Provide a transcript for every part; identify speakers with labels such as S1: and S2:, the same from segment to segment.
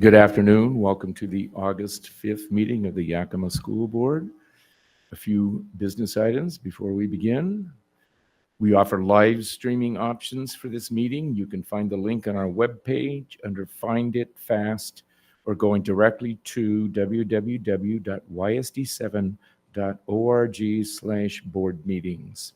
S1: Good afternoon. Welcome to the August 5th meeting of the Yakima School Board. A few business items before we begin. We offer live streaming options for this meeting. You can find the link on our webpage under Find It Fast or going directly to www.ysd7.org/board-meetings.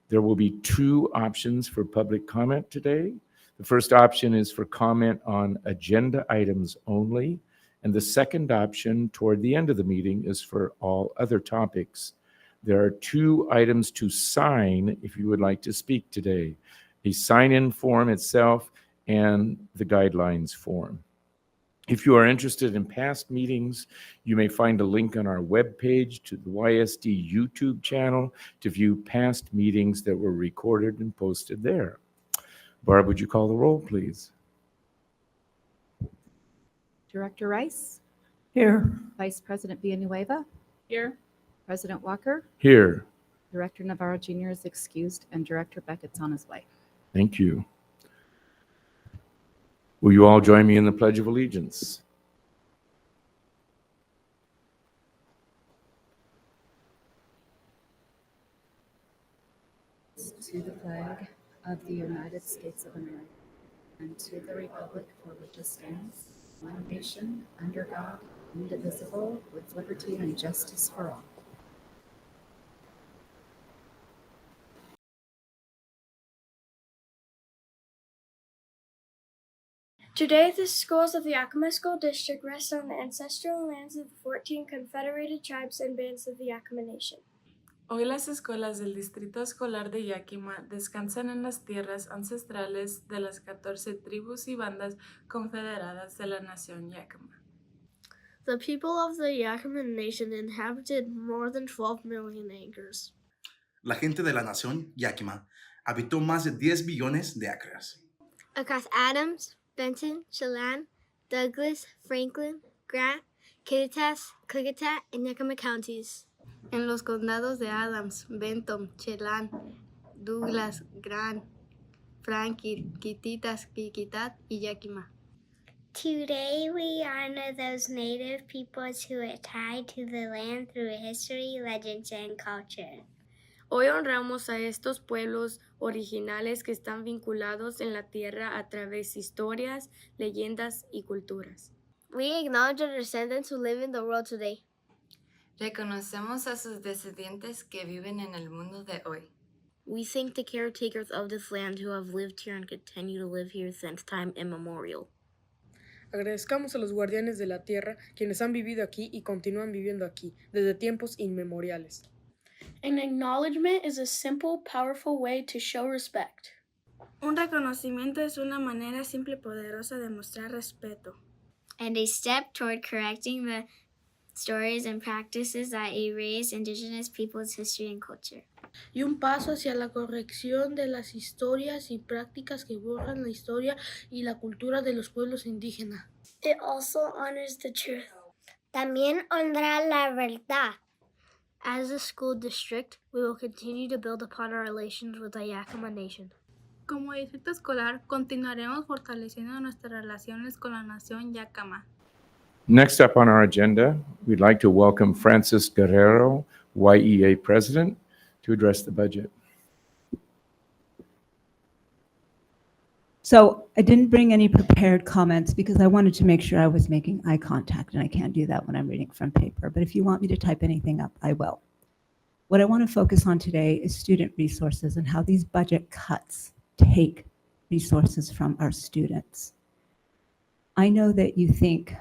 S1: There will be two options for public comment today. The first option is for comment on agenda items only, and the second option toward the end of the meeting is for all other topics. There are two items to sign if you would like to speak today: a sign-in form itself and the guidelines form. If you are interested in past meetings, you may find a link on our webpage to the YSD YouTube channel to view past meetings that were recorded and posted there. Barb, would you call the roll, please?
S2: Director Rice?
S3: Here.
S2: Vice President Villanueva?
S3: Here.
S2: President Walker?
S1: Here.
S2: Director Navarro Jr. is excused, and Director Beckett's on his way.
S1: Thank you. Will you all join me in the Pledge of Allegiance?
S2: To the flag of the United States of America, and to the republic for which it stands, one nation, under God, indivisible, with liberty and justice for all.
S4: Today, the schools of the Yakima School District rest on the ancestral lands of the 14 confederated tribes and bands of the Yakima Nation.
S3: Hoy las escuelas del Distrito Escolar de Yakima descansan en las tierras ancestrales de las 14 tribus y bandas confederadas de la nación Yakima.
S4: The people of the Yakima Nation inhabited more than 12 million acres.
S5: La gente de la nación Yakima habitó más de 10 billones de acres.
S4: Across Adams, Benton, Chelan, Douglas, Franklin, Grant, Kittitas, Klickitat, and Yakima counties.
S6: En los condados de Adams, Benton, Chelan, Douglas, Grant, Franklin, Kittitas, Klickitat, y Yakima.
S7: Today we honor those native peoples who are tied to the land through history, legends, and culture.
S6: Hoy honramos a estos pueblos originales que están vinculados en la tierra a través de historias, leyendas y culturas.
S4: We acknowledge our descendants who live in the world today.
S6: Reconocemos a sus descendientes que viven en el mundo de hoy.
S4: We thank the caretakers of this land who have lived here and continue to live here since time immemorial.
S8: Agradezcamos a los guardianes de la tierra, quienes han vivido aquí y continúan viviendo aquí, desde tiempos inmemoriales.
S4: An acknowledgement is a simple, powerful way to show respect. Un reconocimiento es una manera simple y poderosa de mostrar respeto.
S7: And a step toward correcting the stories and practices that erase indigenous peoples' history and culture.
S4: Y un paso hacia la corrección de las historias y prácticas que borran la historia y la cultura de los pueblos indígenas. It also honors the truth.
S7: También honra la verdad.
S4: As a school district, we will continue to build upon our relations with the Yakima Nation.
S6: Como distrito escolar, continuaremos fortaleciendo nuestras relaciones con la nación Yakima.
S1: Next up on our agenda, we'd like to welcome Francis Guerrero, YEA President, to address the budget.
S9: So I didn't bring any prepared comments because I wanted to make sure I was making eye contact, and I can't do that when I'm reading from paper. But if you want me to type anything up, I will. What I want to focus on today is student resources and how these budget cuts take resources from our students. I know that you think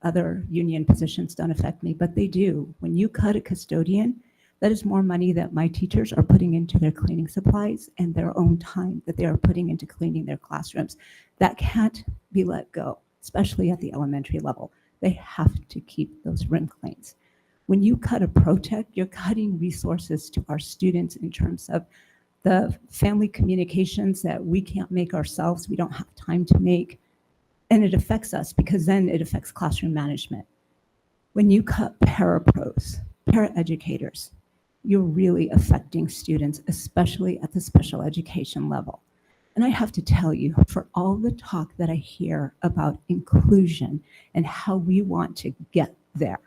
S9: other union positions don't affect me, but they do. When you cut a custodian, that is more money that my teachers are putting into their cleaning supplies and their own time that they are putting into cleaning their classrooms. That can't be let go, especially at the elementary level. They have to keep those room cleans. When you cut a protect, you're cutting resources to our students in terms of the family communications that we can't make ourselves, we don't have time to make. And it affects us because then it affects classroom management. When you cut parapros, paraeducators, you're really affecting students, especially at the special education level. And I have to tell you, for all the talk that I hear about inclusion and how we want to get there,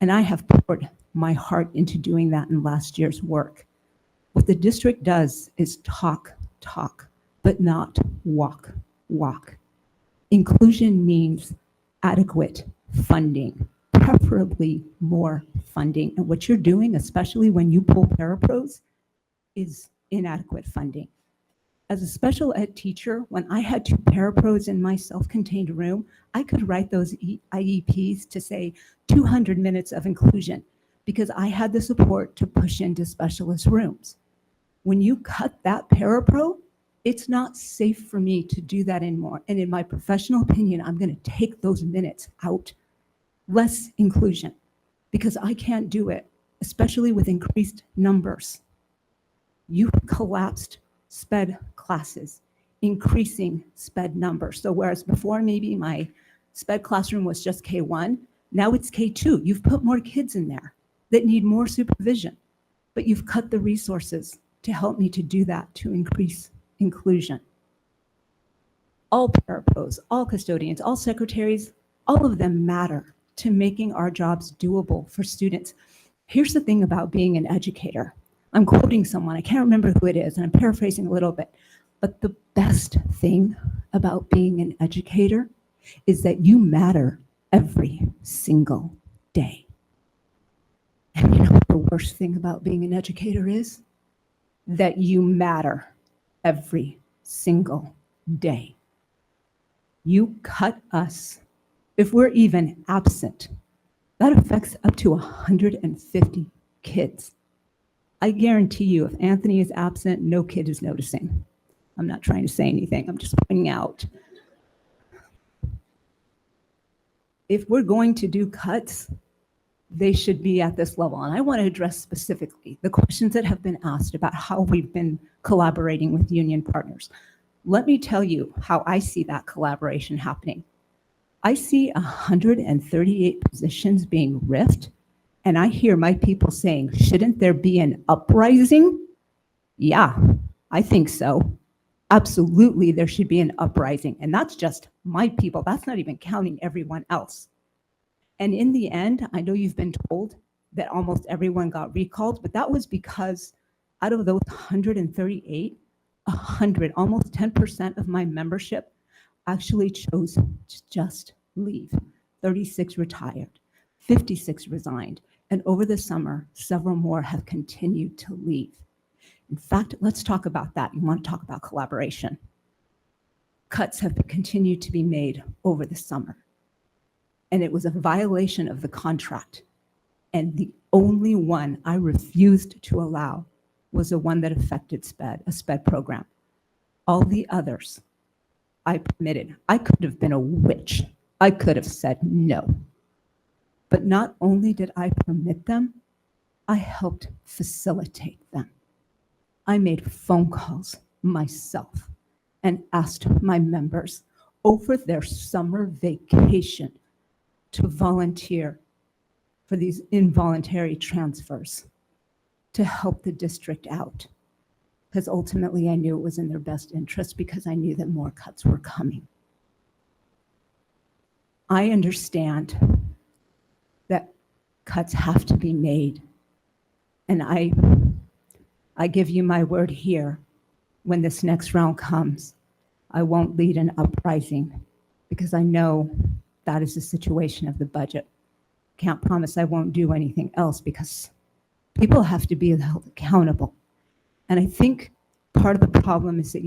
S9: and I have poured my heart into doing that in last year's work, what the district does is talk, but not walk. Inclusion means adequate funding, preferably more funding. And what you're doing, especially when you pull parapros, is inadequate funding. As a special ed teacher, when I had 2 parapros in my self-contained room, I could write those IEPs to say 200 minutes of inclusion because I had the support to push into specialist rooms. When you cut that parapro, it's not safe for me to do that anymore. And in my professional opinion, I'm going to take those minutes out. Less inclusion, because I can't do it, especially with increased numbers. You collapsed SPED classes, increasing SPED numbers. So whereas before maybe my SPED classroom was just K1, now it's K2. You've put more kids in there that need more supervision, but you've cut the resources to help me to do that, to increase inclusion. All parapros, all custodians, all secretaries, all of them matter to making our jobs doable for students. Here's the thing about being an educator. I'm quoting someone, I can't remember who it is, and I'm paraphrasing a little bit, but the best thing about being an educator is that you matter every single day. And you know what the worst thing about being an educator is? That you matter every single day. You cut us. If we're even absent, that affects up to 150 kids. I guarantee you, if Anthony is absent, no kid is noticing. I'm not trying to say anything, I'm just pointing out. If we're going to do cuts, they should be at this level. And I want to address specifically the questions that have been asked about how we've been collaborating with union partners. Let me tell you how I see that collaboration happening. I see 138 positions being riffed, and I hear my people saying, shouldn't there be an uprising? Yeah, I think so. Absolutely, there should be an uprising. And that's just my people. That's not even counting everyone else. And in the end, I know you've been told that almost everyone got recalled, but that was because out of those 138, 100, almost 10% of my membership actually chose to just leave. 36 retired, 56 resigned, and over the summer, several more have continued to leave. In fact, let's talk about that. You want to talk about collaboration. Cuts have continued to be made over the summer, and it was a violation of the contract. And the only one I refused to allow was the one that affected SPED, a SPED program. All the others I permitted. I could have been a witch. I could have said no. But not only did I permit them, I helped facilitate them. I made phone calls myself and asked my members over their summer vacation to volunteer for these involuntary transfers to help the district out. Because ultimately I knew it was in their best interest because I knew that more cuts were coming. I understand that cuts have to be made. And I give you my word here, when this next round comes, I won't lead an uprising because I know that is the situation of the budget. Can't promise I won't do anything else because people have to be held accountable. And I think part of the problem is that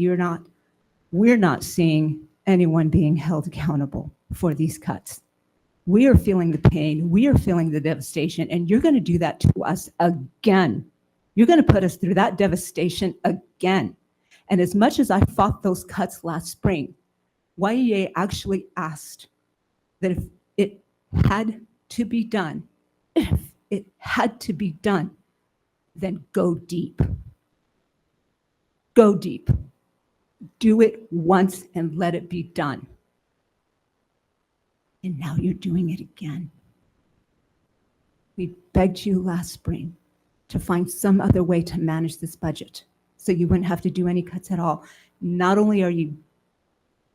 S9: we're not seeing anyone being held accountable for these cuts. We are feeling the pain, we are feeling the devastation, and you're going to do that to us again. You're going to put us through that devastation again. And as much as I fought those cuts last spring, YEA actually asked that if it had to be done, then go deep. Go deep. Do it once and let it be done. And now you're doing it again. We begged you last spring to find some other way to manage this budget so you wouldn't have to do any cuts at all. not only are you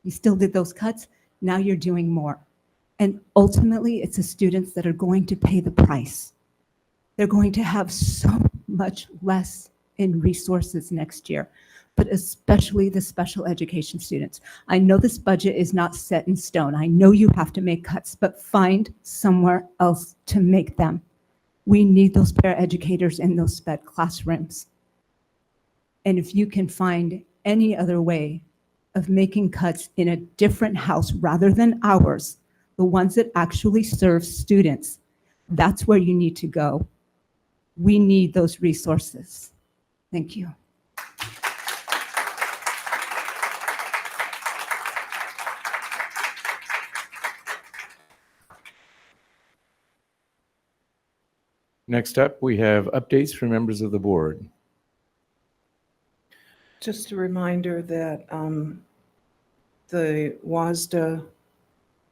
S9: still did those cuts, now you're doing more. And ultimately, it's the students that are going to pay the price. They're going to have so much less in resources next year, but especially the special education students. I know this budget is not set in stone. I know you have to make cuts, but find somewhere else to make them. We need those paraeducators in those sped classrooms. And if you can find any other way of making cuts in a different house rather than ours, the ones that actually serve students, that's where you need to go. We need those resources. Thank you.
S1: Next up, we have updates from members of the board.
S10: Just a reminder that the WASDA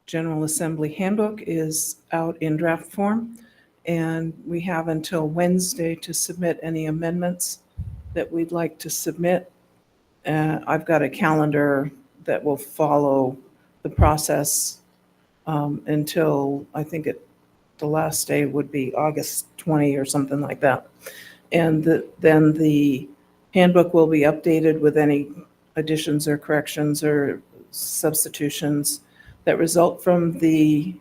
S10: General Assembly Handbook is out in draft form, and we have until Wednesday to submit any amendments that we'd like to submit. I've got a calendar that will follow the process until I think the last day would be August 20 or something like that. And then the handbook will be updated with any additions or corrections or substitutions that result from the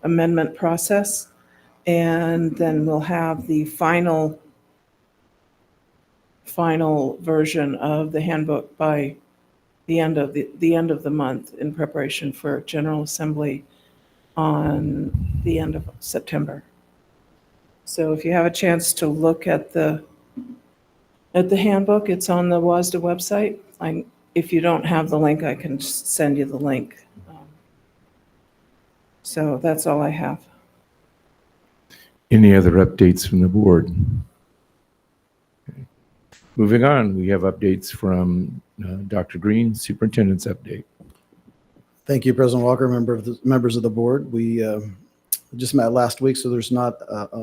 S10: amendment process. And then we'll have the final version of the handbook by the end of the month in preparation for General Assembly on the end of September. So if you have a chance to look at the handbook, it's on the WASDA website. If you don't have the link, I can send you the link. So that's all I have.
S1: Any other updates from the board? Okay. Moving on, we have updates from Dr. Green, Superintendent's update.
S11: Thank you, President Walker, members of the board. We just met last week, so there's not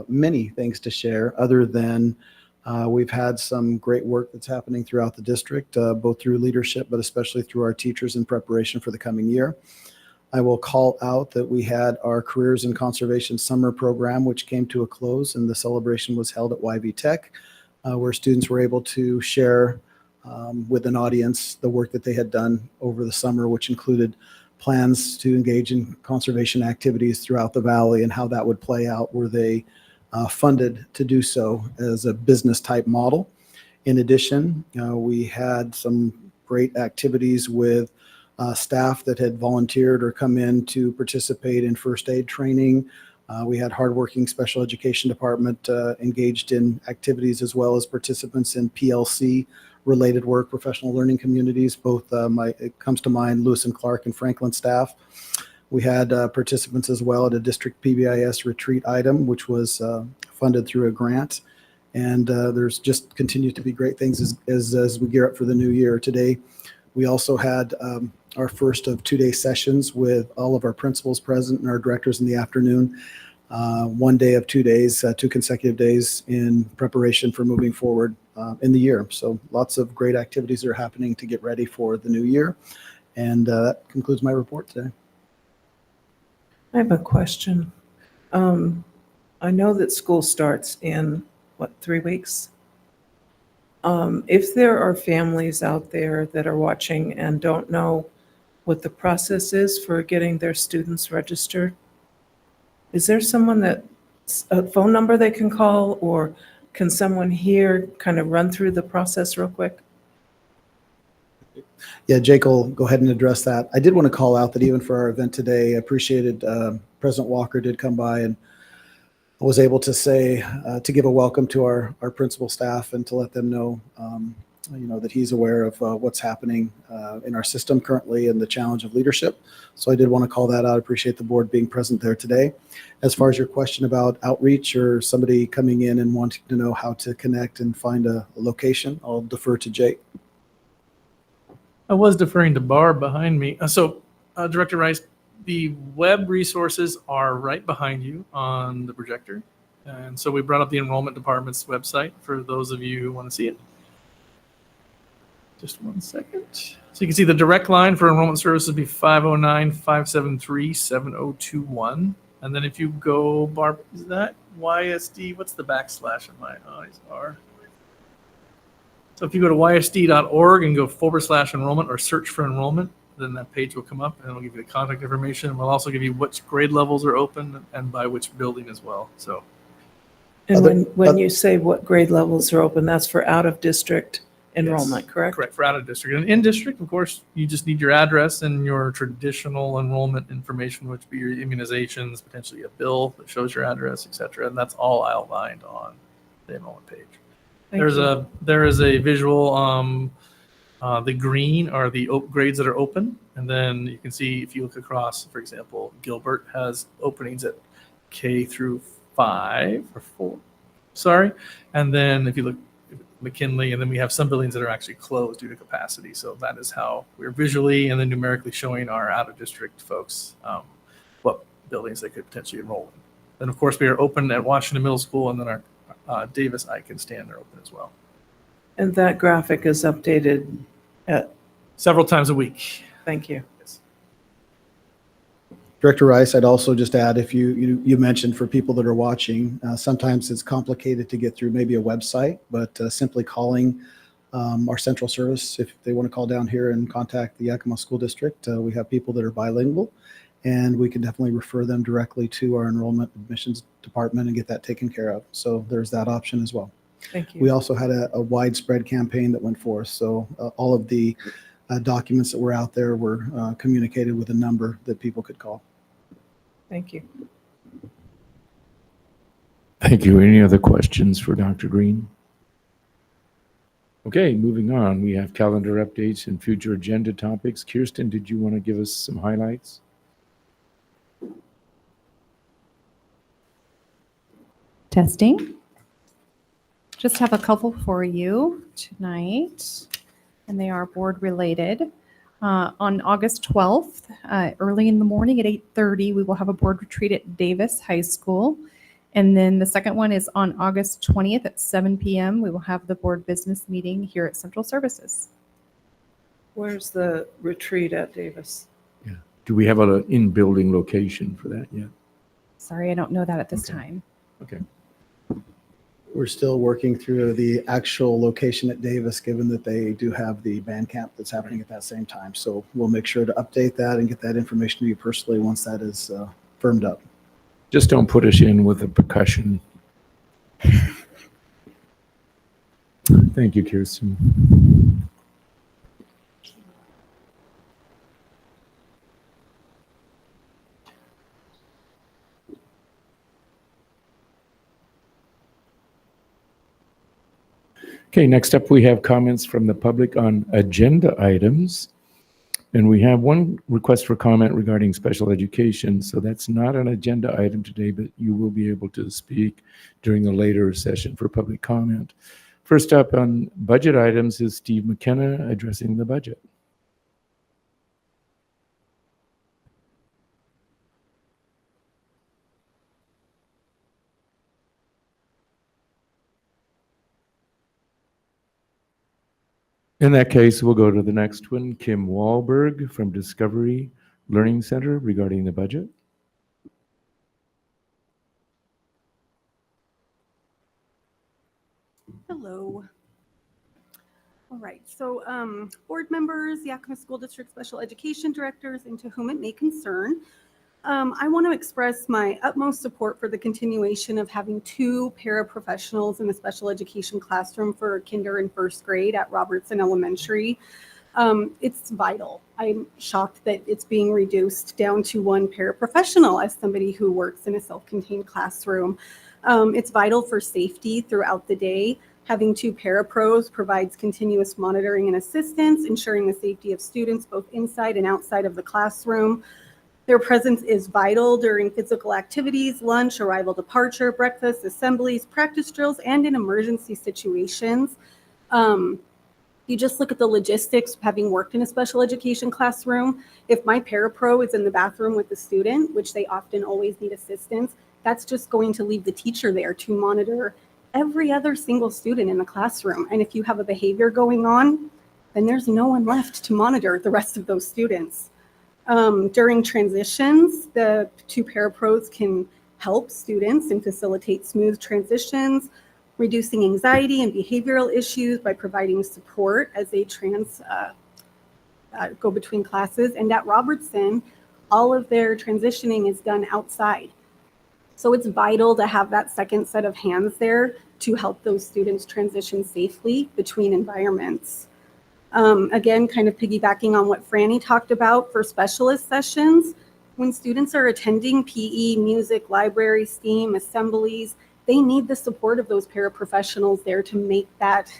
S11: many things to share other than we've had some great work that's happening throughout the district, both through leadership, but especially through our teachers in preparation for the coming year. I will call out that we had our Careers in Conservation Summer Program, which came to a close, and the celebration was held at YV Tech, where students were able to share with an audience the work that they had done over the summer, which included plans to engage in conservation activities throughout the valley and how that would play out. Were they funded to do so as a business type model? In addition, we had some great activities with staff that had volunteered or come in to participate in first aid training. We had hardworking special education department engaged in activities, as well as participants in PLC related work, professional learning communities. Both it comes to mind Lewis and Clark and Franklin staff. We had participants as well at a district PBIS retreat item, which was funded through a grant. And there's just continued to be great things as we gear up for the new year. Today, we also had our first of 2-day sessions with all of our principals present and our directors in the afternoon. 1 day of 2 days, 2 consecutive days in preparation for moving forward in the year. So lots of great activities are happening to get ready for the new year. And that concludes my report today.
S10: I have a question. I know that school starts in, 3 weeks? If there are families out there that are watching and don't know what the process is for getting their students registered, is there a phone number they can call, or can someone here kind of run through the process real quick?
S11: Yeah, Jake will go ahead and address that. I did want to call out that even for our event today, I appreciated President Walker did come by and was able to say, to give a welcome to our principal staff and to let them know, that he's aware of what's happening in our system currently and the challenge of leadership. So I did want to call that out. I appreciate the board being present there today. As far as your question about outreach or somebody coming in and wanting to know how to connect and find a location, I'll defer to Jake.
S12: I was deferring to Barb behind me. Director Rice, the web resources are right behind you on the projector. And so we brought up the enrollment department's website for those of you who want to see it. Just one second. So you can see the direct line for enrollment services would be 509-573-7021. And then if you go, Barb, is that YSD? What's the backslash in my eyes are? So if you go to ysd.org and go /enrollment or search for enrollment, then that page will come up and it'll give you the contact information. We'll also give you which grade levels are open and by which building as well. So.
S10: And when you say what grade levels are open, that's for out-of-district enrollment,
S12: Yes,
S10: correct?
S12: correct, for out of district. And in district, of course, you just need your address and your traditional enrollment information, which would be your immunizations, potentially a bill that shows your address, et cetera. And that's all outlined on the enrollment page. There is a visual, the green are the grades that are open. And then you can see if you look across, for example, Gilbert has openings at K through 5 or 4. Sorry. And then if you look McKinley, and then we have some buildings that are actually closed due to capacity. So that is how we're visually and then numerically showing our out-of-district folks what buildings they could potentially enroll in. Then, of course, we are open at Washington Middle School, and then our Davis Icahn stand are open as well.
S10: And that graphic is updated
S12: several times a week.
S10: Thank you.
S12: Yes.
S11: Director Rice, I'd also just add, if you mentioned for people that are watching, sometimes it's complicated to get through maybe a website, but simply calling our central service, if they want to call down here and contact the Yakima School District, we have people that are bilingual, and we can definitely refer them directly to our enrollment admissions department and get that taken care of. So there's that option as well.
S10: Thank you.
S11: We also had a widespread campaign that went forth, so all of the documents that were out there were communicated with a number that people could call.
S10: Thank you.
S1: Thank you. Any other questions for Dr. Green? Okay, moving on. We have calendar updates and future agenda topics. Kirsten, did you want to give us some highlights?
S13: Testing. Just have a couple for you tonight, and they are board related. On August 12th, early in the morning at 8:30, we will have a board retreat at Davis High School. And then the second one is on August 20th at 7 p.m. We will have the board business meeting here at Central Services.
S10: Where's the retreat at Davis?
S1: Yeah. Do we have an in-building location for that yet?
S13: Sorry, I don't know that at this time.
S1: Okay.
S11: We're still working through the actual location at Davis, given that they do have the band camp that's happening at that same time. So we'll make sure to update that and get that information to you personally once that is firmed up.
S1: Just don't put us in with the percussion. Thank you, Kirsten. Okay, next up we have comments from the public on agenda items. And we have one request for comment regarding special education. So that's not an agenda item today, but you will be able to speak during the later session for public comment. First up on budget items is Steve McKenna addressing the budget. In that case, we'll go to the next one, Kim Wahlberg from Discovery Learning Center regarding the budget.
S14: Hello. All right, so board members, Yakima School District Special Education Directors, and to whom it may concern, I want to express my utmost support for the continuation of having 2 paraprofessionals in the special education classroom for kinder and first grade at Robertson Elementary. It's vital. I'm shocked that it's being reduced down to 1 paraprofessional as somebody who works in a self-contained classroom. It's vital for safety throughout the day. Having 2 parapros provides continuous monitoring and assistance, ensuring the safety of students both inside and outside of the classroom. Their presence is vital during physical activities, lunch, arrival, departure, breakfast, assemblies, practice drills, and in emergency situations. You just look at the logistics, having worked in a special education classroom. If my parapro is in the bathroom with the student, which they often always need assistance, that's just going to leave the teacher there to monitor every other single student in the classroom. And if you have a behavior going on, then there's no one left to monitor the rest of those students. During transitions, the two parapros can help students and facilitate smooth transitions, reducing anxiety and behavioral issues by providing support as they go between classes. And at Robertson, all of their transitioning is done outside. So it's vital to have that second set of hands there to help those students transition safely between environments. Again, kind of piggybacking on what Franny talked about for specialist sessions, when students are attending PE, music, library, STEAM, assemblies, they need the support of those paraprofessionals there to make that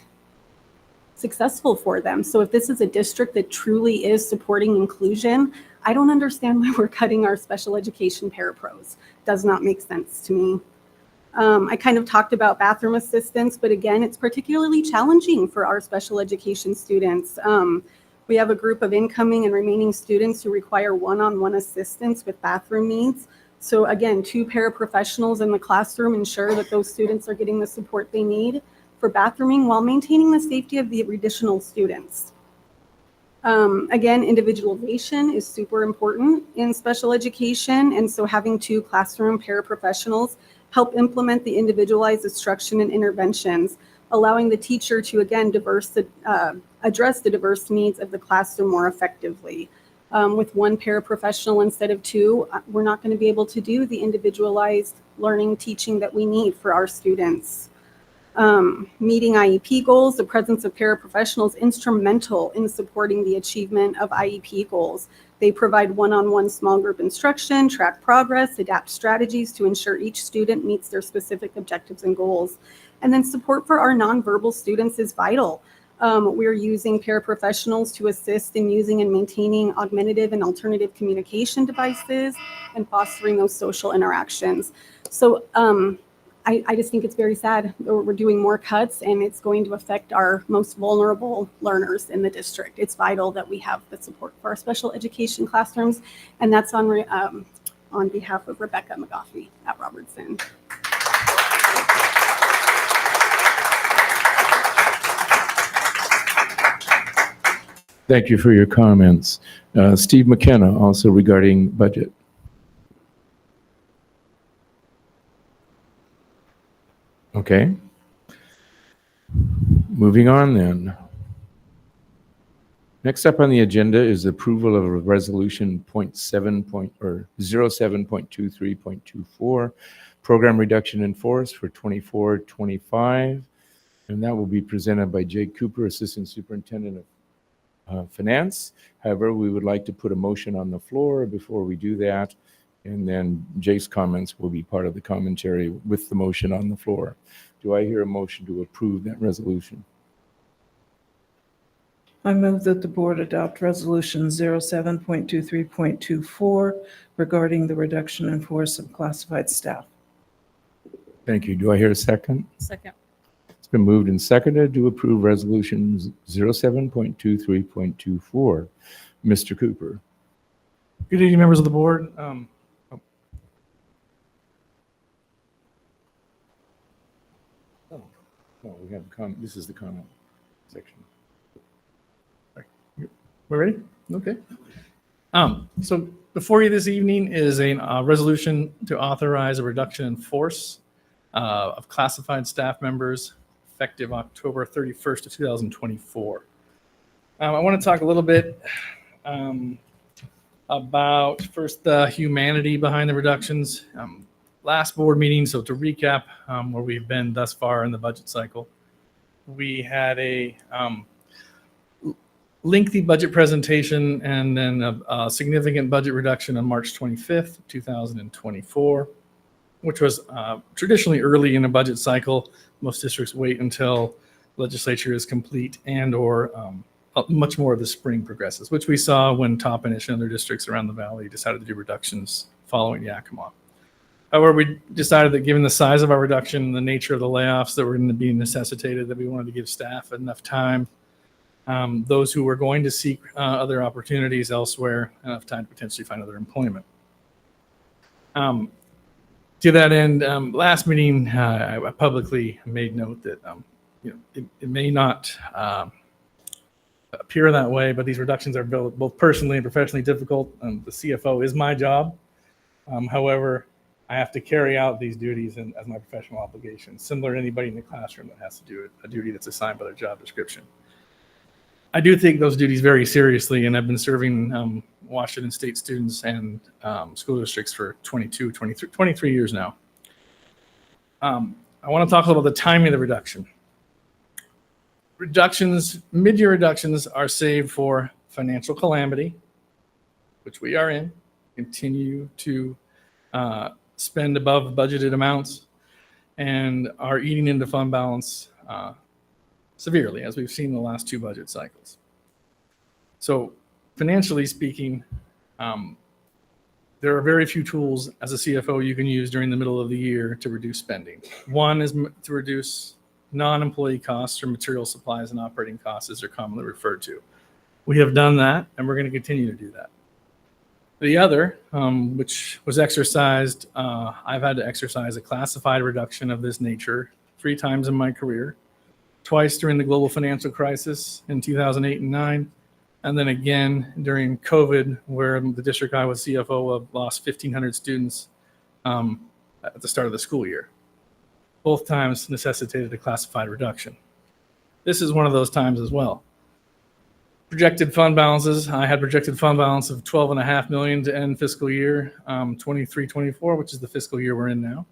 S14: successful for them. So if this is a district that truly is supporting inclusion, I don't understand why we're cutting our special education parapros. Does not make sense to me. I kind of talked about bathroom assistance, but again, it's particularly challenging for our special education students. We have a group of incoming and remaining students who require one-on-one assistance with bathroom needs. So again, two paraprofessionals in the classroom ensure that those students are getting the support they need for bathrooming while maintaining the safety of the additional students. Again, individualization is super important in special education, and so having two classroom paraprofessionals help implement the individualized instruction and interventions, allowing the teacher to, again, address the diverse needs of the classroom more effectively. With one paraprofessional instead of two, we're not going to be able to do the individualized learning teaching that we need for our students. Meeting IEP goals, the presence of paraprofessionals instrumental in supporting the achievement of IEP goals. They provide one-on-one small group instruction, track progress, adapt strategies to ensure each student meets their specific objectives and goals. And then support for our nonverbal students is vital. We're using paraprofessionals to assist in using and maintaining augmentative and alternative communication devices and fostering those social interactions. So I just think it's very sad that we're doing more cuts and it's going to affect our most vulnerable learners in the district. It's vital that we have the support for our special education classrooms, and that's on behalf of Rebecca McGoffey at Robertson.
S1: Thank you for your comments. Steve McKenna, also regarding budget. Okay. Moving on then. Next up on the agenda is approval of a resolution 07.23.24, program reduction in force for 24-25, and that will be presented by Jake Cooper, Assistant Superintendent of Finance. However, we would like to put a motion on the floor before we do that, and then Jake's comments will be part of the commentary with the motion on the floor. Do I hear a motion to approve that resolution?
S10: I move that the board adopt resolution 07.23.24 regarding the reduction in force of classified staff.
S1: Thank you. Do I hear a second?
S15: Second.
S1: It's been moved and seconded to approve resolution 07.23.24. Mr. Cooper.
S12: Good evening, members of the board.
S1: Oh, we have this is the comment section.
S12: We're ready? Okay. So before you this evening is a resolution to authorize a reduction in force of classified staff members effective October 31st of 2024. I want to talk a little bit about first the humanity behind the reductions. Last board meeting, so to recap where we've been thus far in the budget cycle, we had a lengthy budget presentation and then a significant budget reduction on March 25th, 2024, which was traditionally early in a budget cycle. Most districts wait until legislature is complete and or much more of the spring progresses, which we saw when Toppenish and other districts around the valley decided to do reductions following Yakima. However, we decided that given the size of our reduction and the nature of the layoffs that were going to be necessitated, that we wanted to give staff enough time, those who were going to seek other opportunities elsewhere, enough time to potentially find other employment. To that end, last meeting, I publicly made note that it may not appear that way, but these reductions are both personally and professionally difficult. The CFO is my job. However, I have to carry out these duties as my professional obligation, similar to anybody in the classroom that has to do it, a duty that's assigned by their job description. I do take those duties very seriously, and I've been serving Washington State students and school districts for 23 years now. I want to talk a little about the timing of the reduction. Mid-year reductions are saved for financial calamity, which we are in, continue to spend above budgeted amounts, and are eating into fund balance severely, as we've seen in the last 2 budget cycles. So financially speaking, there are very few tools as a CFO you can use during the middle of the year to reduce spending. One is to reduce non-employee costs or material supplies and operating costs, as they're commonly referred to. We have done that, and we're going to continue to do that. The other, which was exercised, I've had to exercise a classified reduction of this nature 3 times in my career, twice during the global financial crisis in 2008 and 9, and then again during COVID, where the district I was CFO of lost 1,500 students at the start of the school year. Both times necessitated a classified reduction. This is one of those times as well. Projected fund balances, I had projected fund balance of $12.5 million to end fiscal year 23-24, which is the fiscal year we're in now.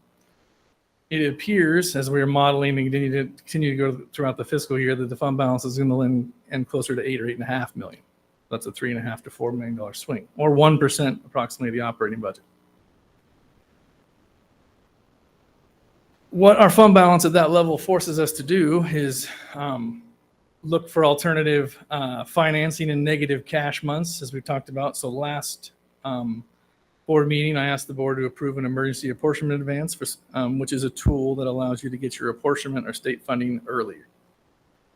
S12: It appears, as we are modeling and continue to go throughout the fiscal year, that the fund balance is going to end closer to $8 or $8.5 million. That's a $3.5 to $4 million swing, or 1% approximately of the operating budget. What our fund balance at that level forces us to do is look for alternative financing in negative cash months, as we talked about. So last board meeting, I asked the board to approve an emergency apportionment advance, which is a tool that allows you to get your apportionment or state funding earlier.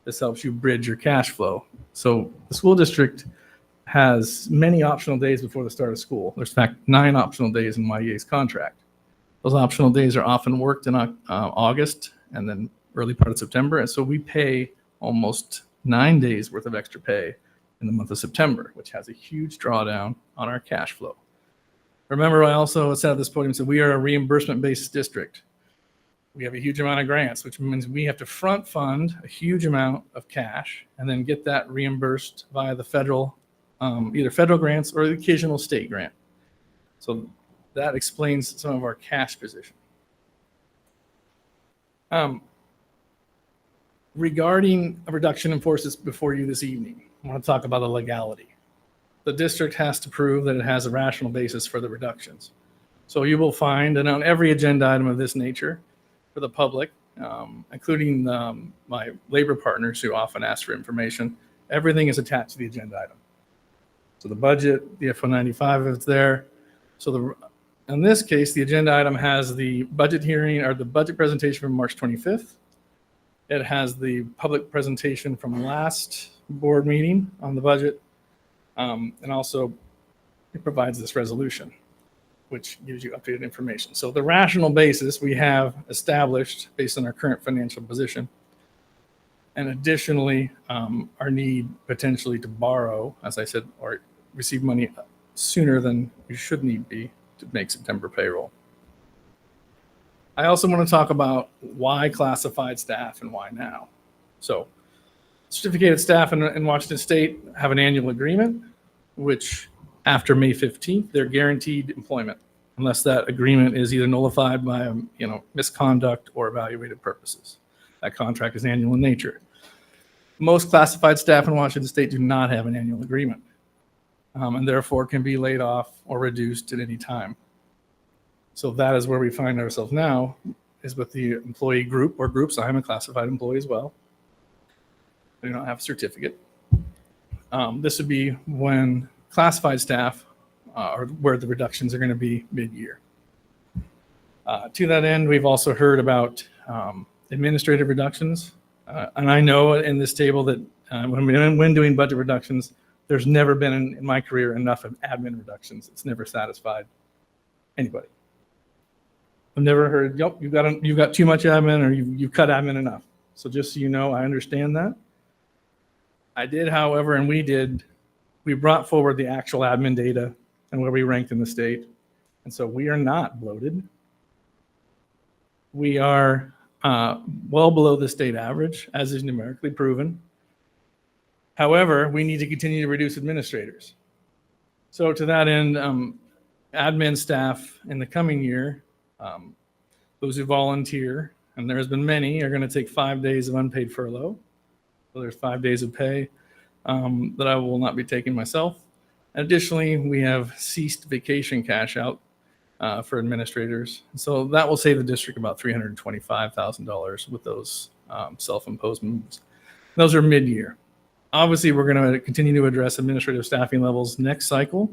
S12: This helps you bridge your cash flow. So the school district has many optional days before the start of school. There's in fact 9 optional days in YEA's contract. Those optional days are often worked in August and then early part of September. And so we pay almost 9 days worth of extra pay in the month of September, which has a huge drawdown on our cash flow. Remember, I also said at this podium, so we are a reimbursement-based district. We have a huge amount of grants, which means we have to front fund a huge amount of cash and then get that reimbursed via the federal, either federal grants or the occasional state grant. So that explains some of our cash position. Regarding a reduction in forces before you this evening, I want to talk about the legality. The district has to prove that it has a rational basis for the reductions. So you will find, and on every agenda item of this nature for the public, including my labor partners who often ask for information, everything is attached to the agenda item. So the budget, the FO95 if it's there. So in this case, the agenda item has the budget hearing or the budget presentation from March 25th. It has the public presentation from last board meeting on the budget. And also it provides this resolution, which gives you updated information. So the rational basis we have established based on our current financial position. And additionally, our need potentially to borrow, as I said, or receive money sooner than we should need be to make September payroll. I also want to talk about why classified staff and why now. So certificated staff in Washington State have an annual agreement, which after May 15th, they're guaranteed employment unless that agreement is either nullified by misconduct or evaluated purposes. That contract is annual in nature. Most classified staff in Washington State do not have an annual agreement and therefore can be laid off or reduced at any time. So that is where we find ourselves now, is with the employee group or groups. I'm a classified employee as well. I do not have a certificate. This would be when classified staff are where the reductions are going to be mid-year. To that end, we've also heard about administrative reductions. And I know in this table that when doing budget reductions, there's never been in my career enough of admin reductions. It's never satisfied anybody. I've never heard, yep, you've got too much admin or you cut admin enough. So just so you know, I understand that. I did, however, and we brought forward the actual admin data and where we ranked in the state. And so we are not bloated. We are well below the state average, as is numerically proven. However, we need to continue to reduce administrators. So to that end, admin staff in the coming year, those who volunteer, and there has been many, are going to take 5 days of unpaid furlough. So there's 5 days of pay that I will not be taking myself. Additionally, we have ceased vacation cash out for administrators. So that will save the district about $325,000 with those self-imposed moves. Those are mid-year. Obviously, we're going to continue to address administrative staffing levels next cycle.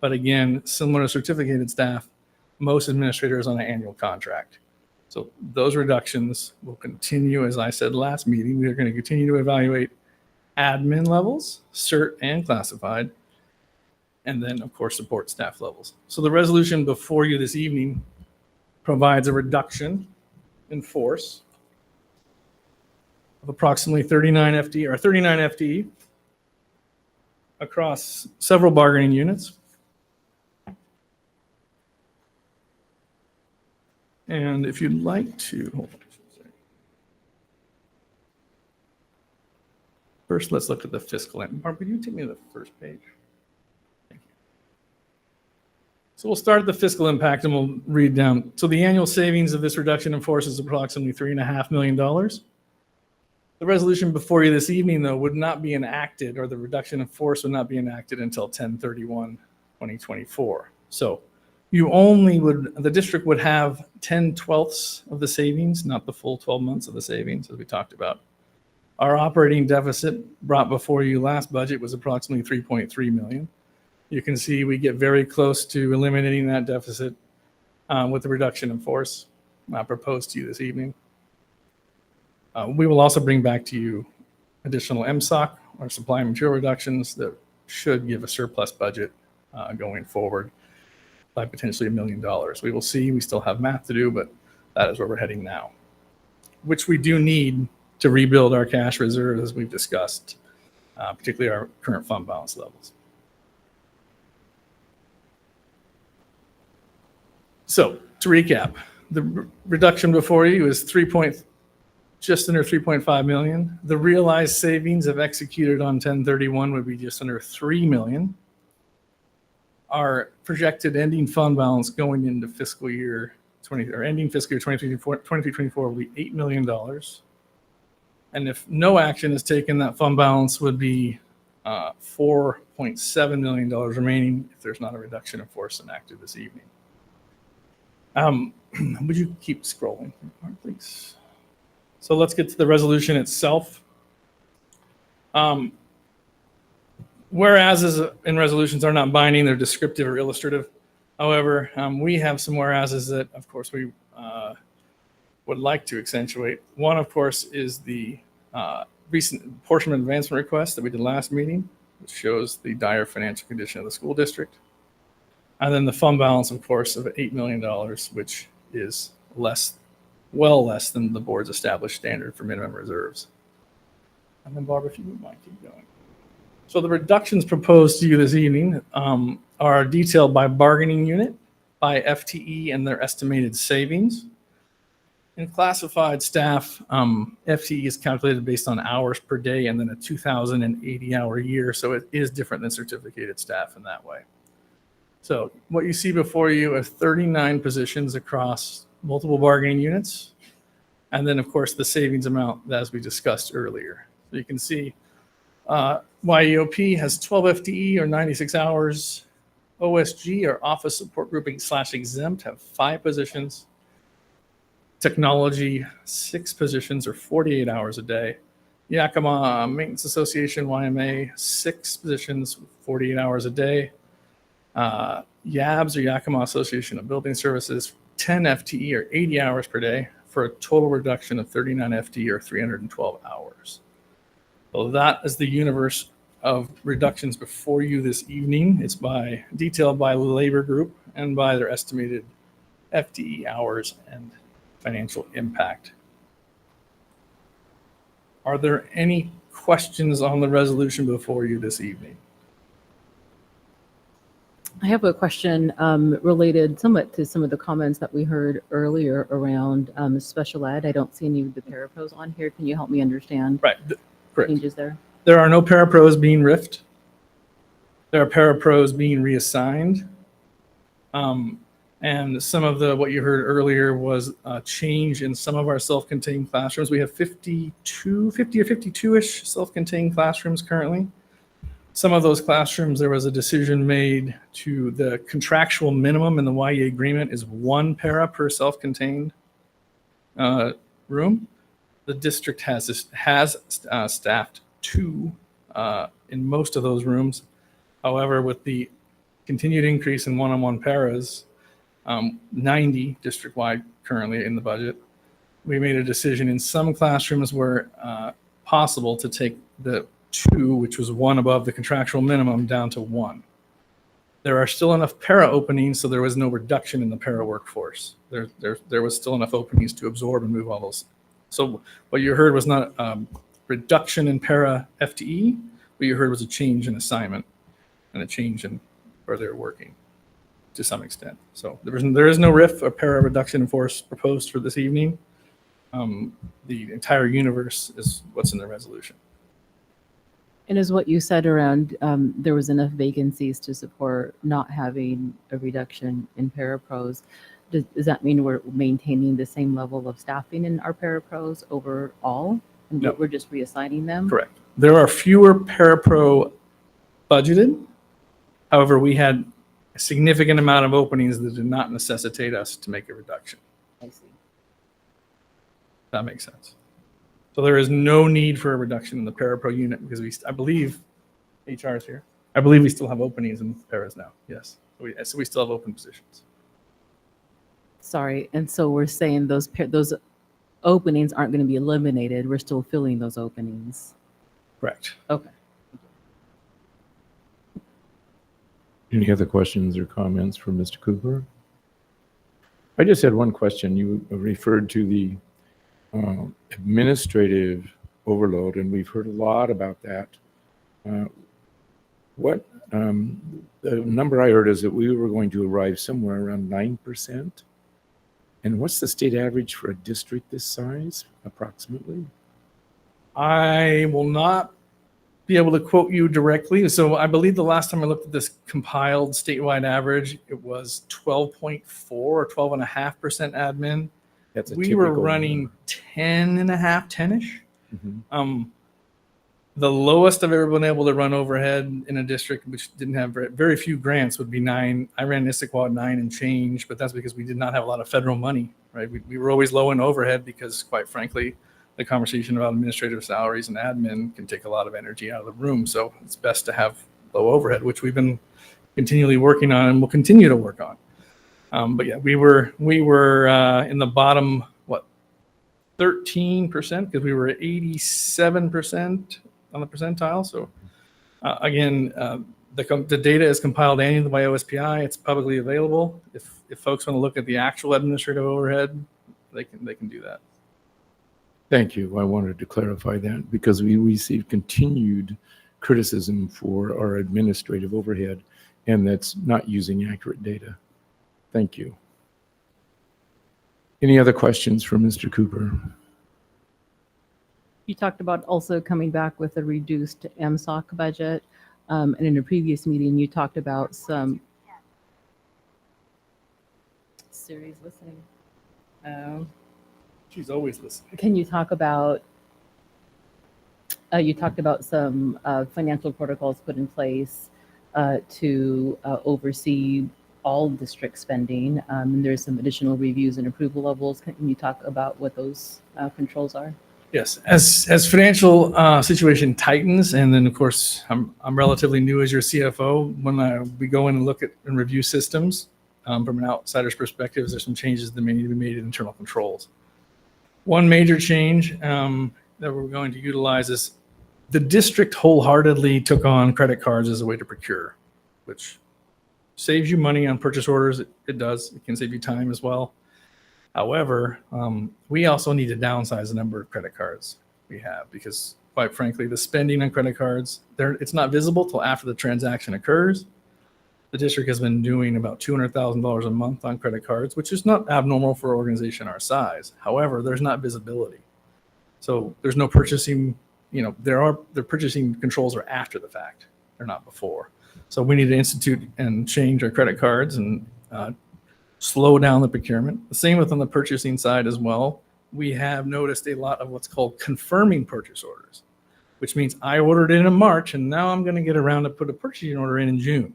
S12: But again, similar to certificated staff, most administrators on an annual contract. So those reductions will continue. As I said last meeting, we are going to continue to evaluate admin levels, cert and classified, and then, of course, support staff levels. So the resolution before you this evening provides a reduction in force of approximately 39 FTE across several bargaining units. And if you'd like to, hold on. First, let's look at the fiscal impact. Barb, would you take me to the first page? Thank you. So we'll start at the fiscal impact and we'll read down. So the annual savings of this reduction in force is approximately $3.5 million. The resolution before you this evening, though, would not be enacted, or the reduction in force would not be enacted until 10/31/2024. So the district would have 10/12ths of the savings, not the full 12 months of the savings, as we talked about. Our operating deficit brought before you last budget was approximately $3.3 million. You can see we get very close to eliminating that deficit with the reduction in force proposed to you this evening. We will also bring back to you additional MSOC or supply and material reductions that should give a surplus budget going forward by potentially $1 million. We will see. We still have math to do, but that is where we're heading now, which we do need to rebuild our cash reserves, as we've discussed, particularly our current fund balance levels. So to recap, the reduction before you is just under $3.5 million. The realized savings of executed on 10/31 would be just under $3 million. Our projected ending fund balance going into fiscal year 2024 will be $8 million. And if no action is taken, that fund balance would be $4.7 million remaining if there's not a reduction in force enacted this evening. Would you keep scrolling, please? So let's get to the resolution itself. Whereases in resolutions are not binding, they're descriptive or illustrative. However, we have some whereases that, of course, we would like to accentuate. One, of course, is the recent apportionment advancement request that we did last meeting, which shows the dire financial condition of the school district. And then the fund balance, of course, of $8 million, which is well less than the board's established standard for minimum reserves. And then, Barbara, if you would mind, keep going. So the reductions proposed to you this evening are detailed by bargaining unit, by FTE, and their estimated savings. In classified staff, FTE is calculated based on hours per day and then a 2,080-hour year, so it is different than certificated staff in that way. So what you see before you are 39 positions across multiple bargaining units, and then, of course, the savings amount as we discussed earlier. So you can see YEOP has 12 FTE or 96 hours. OSG, or Office Support Grouping / Exempt, have 5 positions. Technology, 6 positions or 48 hours a day. Yakima Maintenance Association, YMA, 6 positions, 48 hours a day. YABS, or Yakima Association of Building Services, 10 FTE or 80 hours per day for a total reduction of 39 FTE or 312 hours. So that is the universe of reductions before you this evening. It's detailed by labor group and by their estimated FTE hours and financial impact. Are there any questions on the resolution before you this evening?
S15: I have a question related somewhat to some of the comments that we heard earlier around special ed. I don't see any of the parapros on here. Can you help me understand
S12: Right. Correct.
S15: changes there?
S12: There are no parapros being riffed. There are parapros being reassigned. And some of what you heard earlier was a change in some of our self-contained classrooms. We have 50 or 52-ish self-contained classrooms currently. Some of those classrooms, there was a decision made to the contractual minimum in the YE agreement is 1 para per self-contained room. The district has staffed 2 in most of those rooms. However, with the continued increase in one-on-one paras, 90 district-wide currently in the budget, we made a decision in some classrooms where possible to take the 2, which was 1 above the contractual minimum, down to 1. There are still enough para openings, so there was no reduction in the para workforce. There was still enough openings to absorb and move all those. So what you heard was not reduction in para FTE. What you heard was a change in assignment and a change in where they're working to some extent. So there is no RIF or para reduction in force proposed for this evening. The entire universe is what's in the resolution.
S15: And is what you said around there was enough vacancies to support not having a reduction in parapros. Does that mean we're maintaining the same level of staffing in our parapros overall? And
S12: No.
S15: we're just reassigning them?
S12: Correct. There are fewer parapro budgeted. However, we had a significant amount of openings that did not necessitate us to make a reduction.
S15: I see.
S12: That makes sense. So there is no need for a reduction in the parapro unit because I believe HR is here. I believe we still have openings in paras now. Yes. So we still have open positions.
S15: Sorry. And so we're saying those openings aren't going to be eliminated. We're still filling those openings.
S12: Correct.
S15: Okay.
S1: Any other questions or comments for Mr. Cooper? I just had one question. You referred to the administrative overload, and we've heard a lot about that. The number I heard is that we were going to arrive somewhere around 9%. And what's the state average for a district this size, approximately?
S12: I will not be able to quote you directly. So I believe the last time I looked at this compiled statewide average, it was 12.4 or 12.5% admin.
S1: That's
S12: We were running 10.5, 10-ish.
S1: Mm-hmm.
S12: The lowest I've ever been able to run overhead in a district which didn't have very few grants would be 9. I ran Issaquah 9 and change, but that's because we did not have a lot of federal money, right? We were always low in overhead because, quite frankly, the conversation about administrative salaries and admin can take a lot of energy out of the room. So it's best to have low overhead, which we've been continually working on and will continue to work on. But yeah, we were in the bottom, 13%, because we were at 87% on the percentile. So again, the data is compiled annually by OSPI. It's publicly available. If folks want to look at the actual administrative overhead, they can do that.
S1: Thank you. I wanted to clarify that because we received continued criticism for our administrative overhead, and that's not using accurate data. Thank you. Any other questions for Mr. Cooper?
S15: You talked about also coming back with a reduced MSOC budget. And in a previous meeting, you talked about some. Siri's listening.
S12: She's always listening.
S15: Can you talk about, you talked about some financial protocols put in place to oversee all district spending. And there's some additional reviews and approval levels. Can you talk about what those controls are?
S12: Yes, as financial situation tightens, and then of course I'm relatively new as your CFO. When we go in and look at and review systems from an outsider's perspective, there's some changes that may need to be made in internal controls. One major change that we're going to utilize is the district wholeheartedly took on credit cards as a way to procure, which saves you money on purchase orders. It does. It can save you time as well. However, we also need to downsize the number of credit cards we have because quite frankly, the spending on credit cards, it's not visible till after the transaction occurs. The district has been doing about $200,000 a month on credit cards, which is not abnormal for an organization our size. However, there's not visibility. So there's no purchasing, the purchasing controls are after the fact. They're not before. So we need to institute and change our credit cards and slow down the procurement. The same with on the purchasing side as well. We have noticed a lot of what's called confirming purchase orders, which means I ordered it in March and now I'm going to get around to put a purchasing order in June.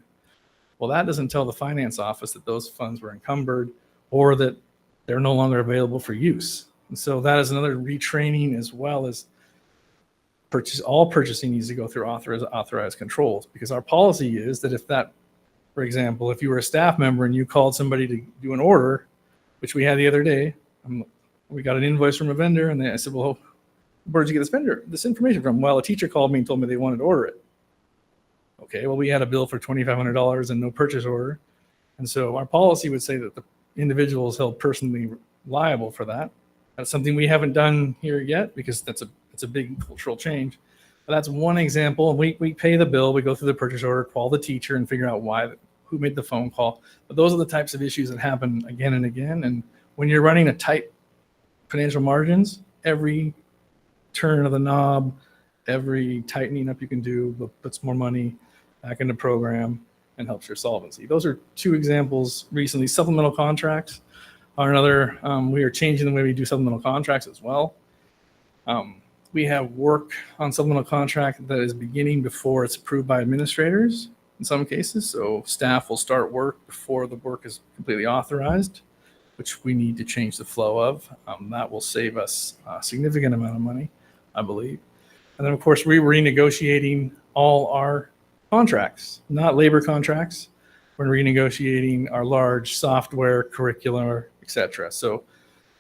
S12: Well, that doesn't tell the finance office that those funds were encumbered or that they're no longer available for use. And so that is another retraining, as well as all purchasing needs to go through authorized controls, because our policy is that if that, for example, if you were a staff member and you called somebody to do an order, which we had the other day, we got an invoice from a vendor, and I said, well, where did you get this information from? Well, a teacher called me and told me they wanted to order it. Okay, well, we had a bill for $2,500 and no purchase order. And so our policy would say that the individual is held personally liable for that. That's something we haven't done here yet, because that's a big cultural change. But that's one example. We pay the bill, we go through the purchase order, call the teacher and figure out who made the phone call. But those are the types of issues that happen again and again. And when you're running a tight financial margins, every turn of the knob, every tightening up you can do puts more money back into program and helps your solvency. Those are two examples recently. Supplemental contracts are another. We are changing the way we do supplemental contracts as well. We have work on supplemental contract that is beginning before it's approved by administrators in some cases. So staff will start work before the work is completely authorized, which we need to change the flow of. That will save us a significant amount of money, I believe. And then, of course, we're renegotiating all our contracts, not labor contracts. We're renegotiating our large software, curricular, etc. So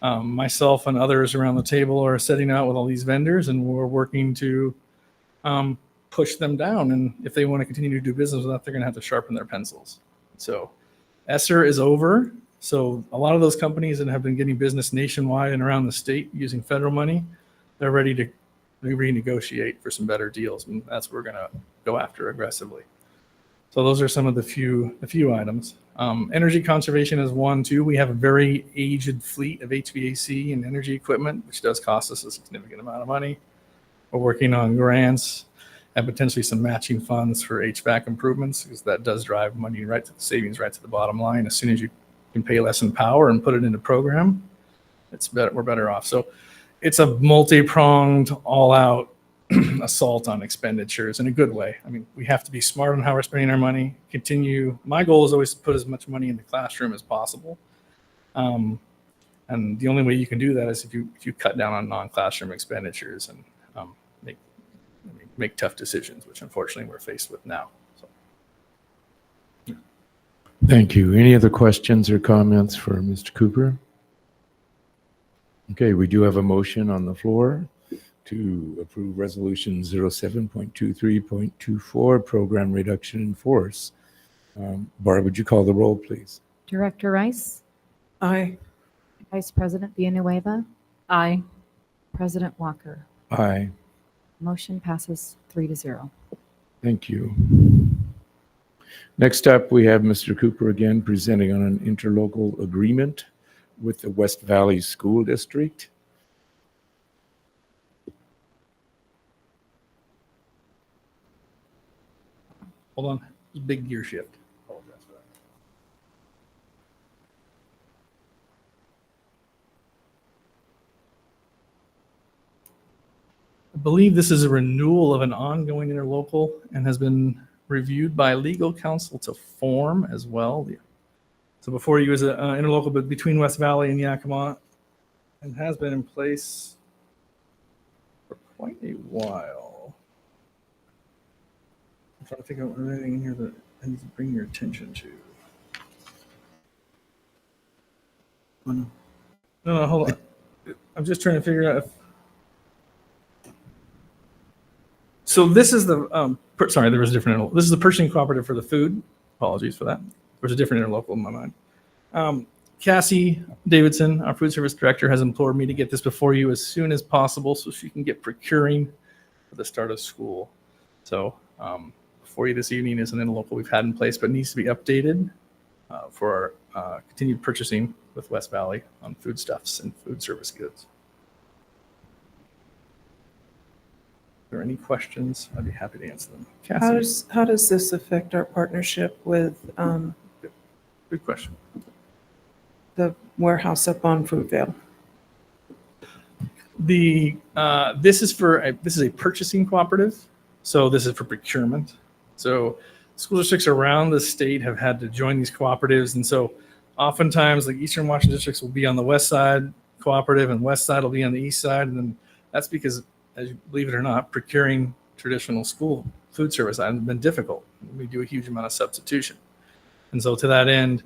S12: myself and others around the table are setting out with all these vendors, and we're working to push them down. And if they want to continue to do business with us, they're going to have to sharpen their pencils. So ESSER is over. So a lot of those companies that have been getting business nationwide and around the state using federal money, they're ready to renegotiate for some better deals. And that's what we're going to go after aggressively. So those are some of the few items. Energy conservation is one, too. We have a very aged fleet of HVAC and energy equipment, which does cost us a significant amount of money. We're working on grants and potentially some matching funds for HVAC improvements, because that does drive money right to the savings, right to the bottom line. As soon as you can pay less in power and put it into program, we're better off. So it's a multi-pronged, all-out assault on expenditures in a good way. I mean, we have to be smart on how we're spending our money. My goal is always to put as much money in the classroom as possible. And the only way you can do that is if you cut down on non-classroom expenditures and make tough decisions, which unfortunately we're faced with now. So.
S1: Thank you. Any other questions or comments for Mr. Cooper? Okay, we do have a motion on the floor to approve resolution 07.23.24, program reduction in force. Barb, would you call the roll, please?
S15: Director Rice?
S10: Aye.
S15: Vice President Villanueva?
S13: Aye.
S15: President Walker?
S1: Aye.
S15: Motion passes 3-0.
S1: Thank you. Next up, we have Mr. Cooper again presenting on an interlocal agreement with the West Valley School District.
S12: Hold on, big gear shift. Apologize for that. I believe this is a renewal of an ongoing interlocal and has been reviewed by legal counsel to form as well. So before you was an interlocal, but between West Valley and Yakima, and has been in place for quite a while. I'm trying to think of anything in here that I need to bring your attention to.
S11: Oh, no.
S12: No, hold on. I'm just trying to figure out if. So this is the, sorry, there was a different interlocal. This is the purchasing cooperative for the food. Apologies for that. There's a different interlocal in my mind. Cassie Davidson, our food service director, has implored me to get this before you as soon as possible so she can get procuring for the start of school. So before you this evening is an interlocal we've had in place, but needs to be updated for our continued purchasing with West Valley on foodstuffs and food service goods. If there are any questions, I'd be happy to answer them. Cassie?
S10: How does this affect our partnership with
S12: Good question.
S10: the warehouse up on Fruitvale?
S12: This is a purchasing cooperative, so this is for procurement. So school districts around the state have had to join these cooperatives, and so oftentimes like Eastern Washington districts will be on the west side cooperative, and west side will be on the east side, and then that's because, as you believe it or not, procuring traditional school food service items has been difficult. We do a huge amount of substitution, and so to that end,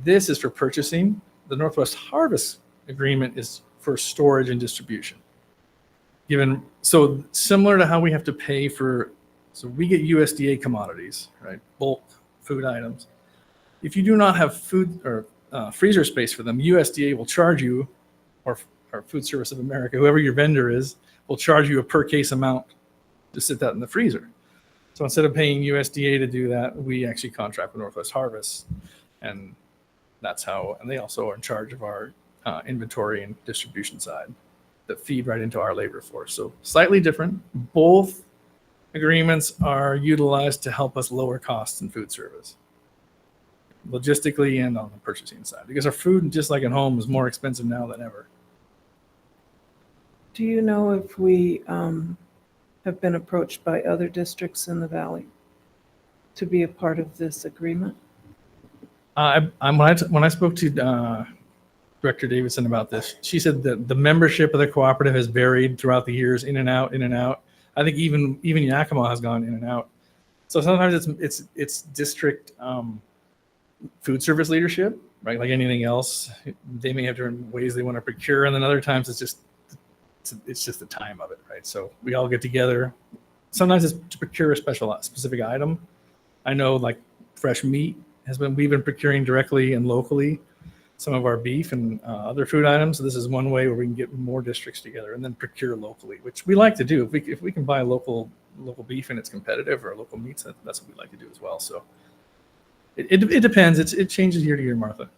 S12: this is for purchasing. The Northwest Harvest Agreement is for storage and distribution. So similar to how we have to pay for, so we get USDA commodities, right? Bulk food items. If you do not have food or freezer space for them, USDA will charge you, or Food Service of America, whoever your vendor is, will charge you a per case amount to sit that in the freezer. So instead of paying USDA to do that, we actually contract with Northwest Harvest, and that's how. And they also are in charge of our inventory and distribution side that feed right into our labor force. So slightly different. Both agreements are utilized to help us lower costs in food service, logistically and on the purchasing side, because our food, just like at home, is more expensive now than ever.
S10: Do you know if we have been approached by other districts in the valley to be a part of this agreement?
S12: When I spoke to Director Davidson about this, she said that the membership of the cooperative has varied throughout the years, in and out, in and out. I think even Yakima has gone in and out. So sometimes it's district food service leadership, right? Like anything else, they may have different ways they want to procure, and then other times it's just the time of it, right? So we all get together. Sometimes it's to procure a specific item. I know like fresh meat we've been procuring directly and locally some of our beef and other food items. So this is one way where we can get more districts together and then procure locally, which we like to do. If we can buy local beef and it's competitive, or local meats, that's what we like to do as well. So it depends. It changes year to year, Martha.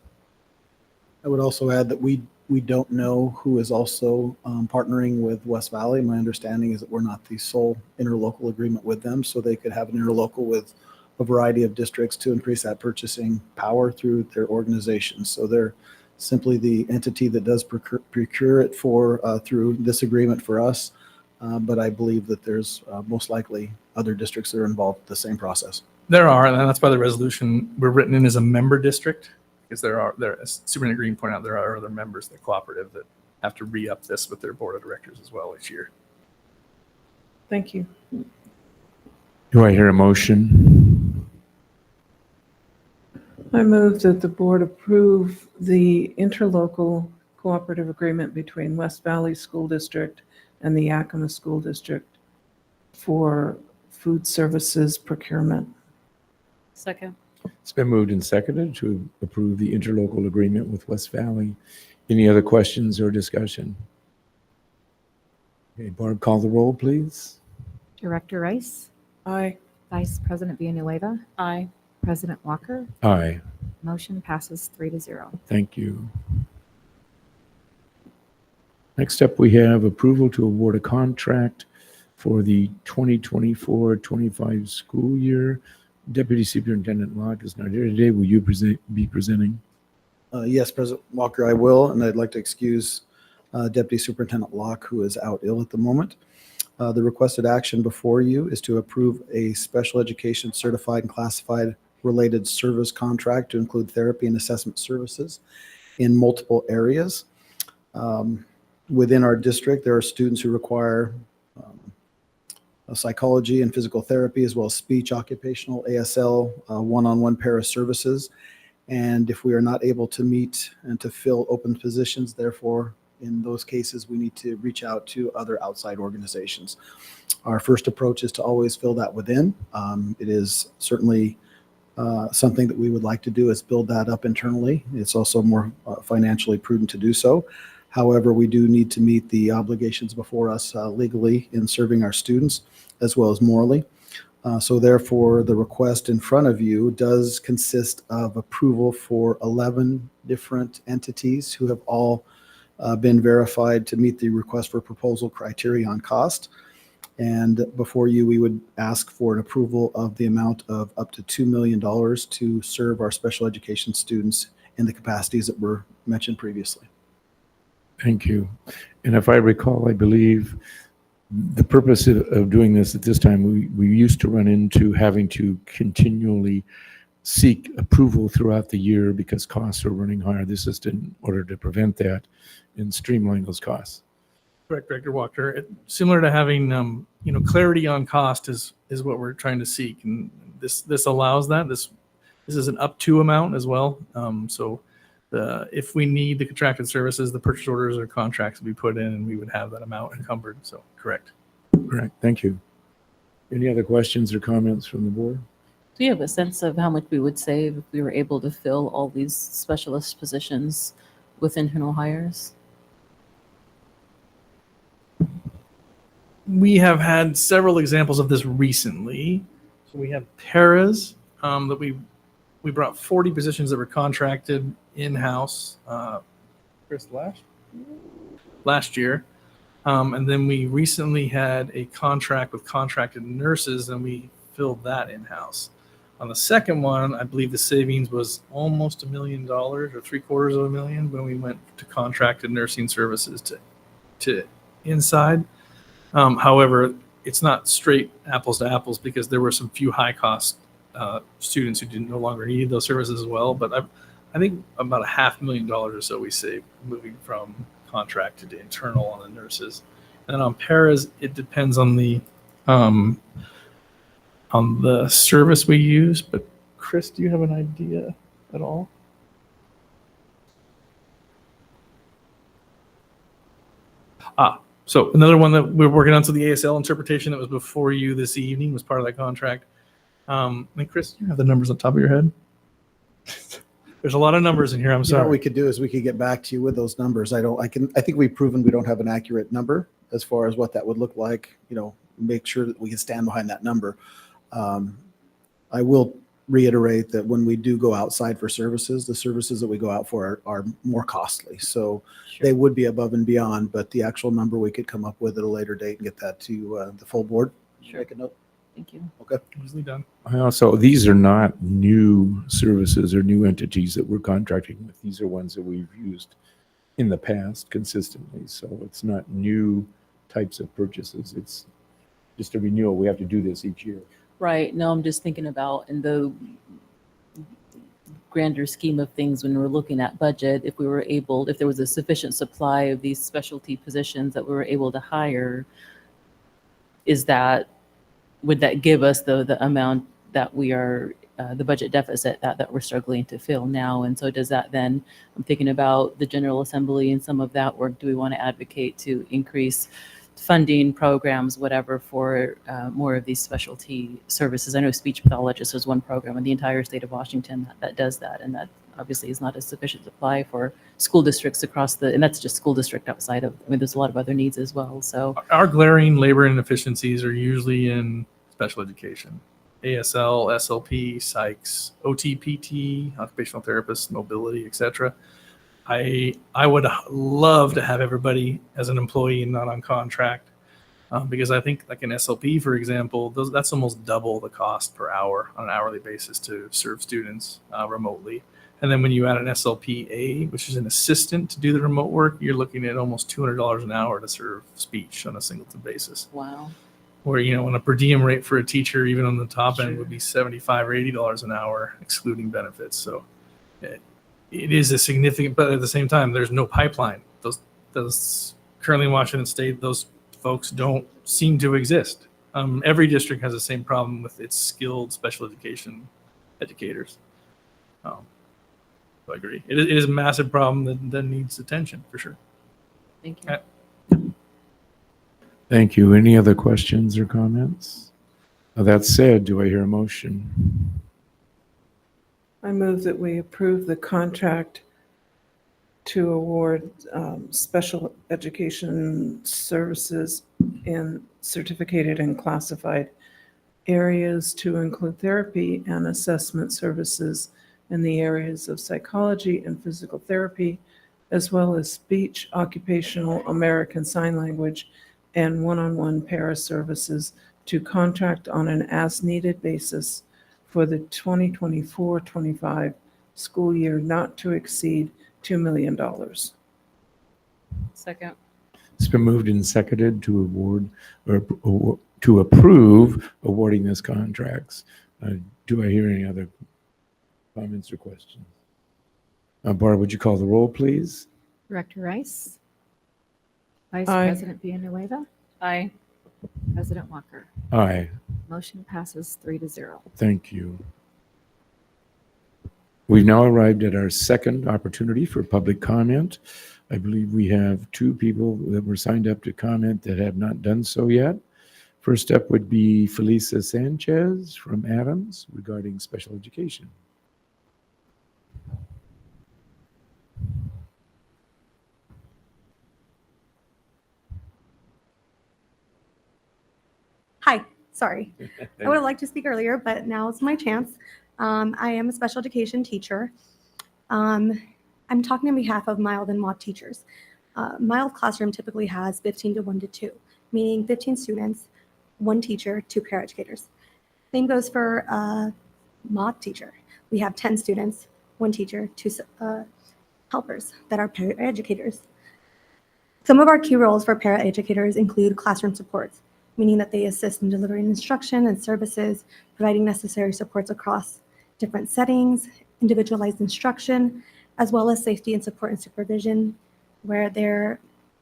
S11: I would also add that we don't know who is also partnering with West Valley. My understanding is that we're not the sole interlocal agreement with them, so they could have an interlocal with a variety of districts to increase that purchasing power through their organizations. So they're simply the entity that does procure it through this agreement for us. But I believe that there's most likely other districts that are involved in the same process.
S12: There are, and that's why the resolution we're written in as a member district, because as Superintendent Green pointed out, there are other members of the cooperative that have to re-up this with their board of directors as well each year.
S10: Thank you.
S1: Do I hear a motion?
S10: I move that the board approve the interlocal cooperative agreement between West Valley School District and the Yakima School District for food services procurement.
S15: Second.
S1: It's been moved and seconded to approve the interlocal agreement with West Valley. Any other questions or discussion? Okay, Barb, call the roll, please.
S13: Director Rice,
S10: Aye.
S13: Vice President Villanueva,
S15: Aye.
S13: President Walker.
S1: Aye.
S13: Motion passes 3-0.
S1: Thank you. Next up, we have approval to award a contract for the 2024-25 school year. Deputy Superintendent Locke is not here today. Will you be presenting?
S11: Yes, President Walker, I will, and I'd like to excuse Deputy Superintendent Locke, who is out ill at the moment. The requested action before you is to approve a special education certified and classified related service contract to include therapy and assessment services in multiple areas. Within our district, there are students who require psychology and physical therapy, as well as speech, occupational, ASL, one-on-one para services. And if we are not able to meet and to fill open positions, therefore, in those cases, we need to reach out to other outside organizations. Our first approach is to always fill that within. It is certainly something that we would like to do, is build that up internally. It's also more financially prudent to do so. However, we do need to meet the obligations before us legally in serving our students as well as morally. So therefore, the request in front of you does consist of approval for 11 different entities who have all been verified to meet the request for proposal criteria on cost. And before you, we would ask for an approval of the amount of up to $2 million to serve our special education students in the capacities that were mentioned previously.
S1: Thank you. And if I recall, I believe the purpose of doing this at this time, we used to run into having to continually seek approval throughout the year because costs are running higher. This is in order to prevent that and streamline those costs.
S12: Correct, Director Walker. Similar to having clarity on cost is what we're trying to seek, and this allows that. This is an up to amount as well. So if we need the contracted services, the purchase orders or contracts would be put in, and we would have that amount encumbered. So correct.
S1: Correct. Thank you. Any other questions or comments from the board?
S15: Do you have a sense of how much we would save if we were able to fill all these specialist positions with internal hires?
S12: We have had several examples of this recently. So we have paras that we brought 40 positions that were contracted in-house last year. And then we recently had a contract with contracted nurses, and we filled that in-house. On the second one, I believe the savings was almost $1 million or $750,000 when we went to contracted nursing services to inside. However, it's not straight apples to apples because there were some few high cost students who no longer needed those services as well. But I think about $500,000 or so we saved moving from contracted to internal on the nurses. And on paras, it depends on the service we use. But Chris, do you have an idea at all? So another one that we're working on, so the ASL interpretation that was before you this evening was part of that contract. And Chris, do you have the numbers on top of your head? There's a lot of numbers in here. I'm sorry.
S11: What we could do is we could get back to you with those numbers. I think we've proven we don't have an accurate number as far as what that would look like. Make sure that we can stand behind that number. I will reiterate that when we do go outside for services, the services that we go out for are more costly. So they would be above and beyond, but the actual number we could come up with at a later date and get that to the full board.
S15: Sure.
S11: Make a note.
S15: Thank you.
S11: Okay.
S12: Easily done.
S1: These are not new services or new entities that we're contracting with. These are ones that we've used in the past consistently. So it's not new types of purchases. It's just a renewal. We have to do this each year.
S15: Right. No, I'm just thinking about in the grander scheme of things when we're looking at budget, if there was a sufficient supply of these specialty positions that we were able to hire, would that give us the amount that we are, the budget deficit that we're struggling to fill now? And so does that then, I'm thinking about the General Assembly and some of that work, do we want to advocate to increase funding programs, whatever, for more of these specialty services? I know speech pathologist is one program in the entire state of Washington that does that, and that obviously is not a sufficient supply for school districts and that's just school district outside of, there's a lot of other needs as well. So
S12: our glaring labor inefficiencies are usually in special education, ASL, SLP, psychs, OT, PT, occupational therapists, mobility, etc. I would love to have everybody as an employee and not on contract, because I think like an SLP, for example, that's almost double the cost per hour on an hourly basis to serve students remotely. And then when you add an SLPA, which is an assistant to do the remote work, you're looking at almost $200 an hour to serve speech on a singleton basis.
S15: Wow.
S12: Where, on a per diem rate for a teacher, even on the top end, would be $75 or $80 an hour, excluding benefits. So it is a significant, but at the same time, there's no pipeline. Those currently in Washington State, those folks don't seem to exist. Every district has the same problem with its skilled special education educators. I agree. It is a massive problem that needs attention for sure.
S15: Thank you.
S1: Thank you. Any other questions or comments? That said, do I hear a motion?
S10: I move that we approve the contract to award special education services in certificated and classified areas to include therapy and assessment services in the areas of psychology and physical therapy, as well as speech, occupational, American Sign Language, and one-on-one para services to contract on an as-needed basis for the 2024-25 school year not to exceed $2 million.
S15: Second.
S1: It's been moved and seconded to award or to approve awarding this contracts. Do I hear any other comments or questions? Barb, would you call the roll, please?
S16: Director Rice? Vice
S10: Aye.
S16: President Villanueva?
S15: Aye.
S16: President Walker?
S1: Aye.
S16: Motion passes 3-0.
S1: Thank you. We've now arrived at our second opportunity for public comment. I believe we have 2 people that were signed up to comment that have not done so yet. First up would be Felisa Sanchez from Adams regarding special education.
S14: Hi, sorry. I would have liked to speak earlier, but now is my chance. I am a special education teacher. I'm talking on behalf of mild and mod teachers. Mild classroom typically has 15 to 1 to 2, meaning 15 students, 1 teacher, 2 paraeducators. Same goes for a mod teacher. We have 10 students, 1 teacher, 2 helpers that are paraeducators. Some of our key roles for paraeducators include classroom supports, meaning that they assist in delivering instruction and services, providing necessary supports across different settings, individualized instruction, as well as safety and support and supervision, where they're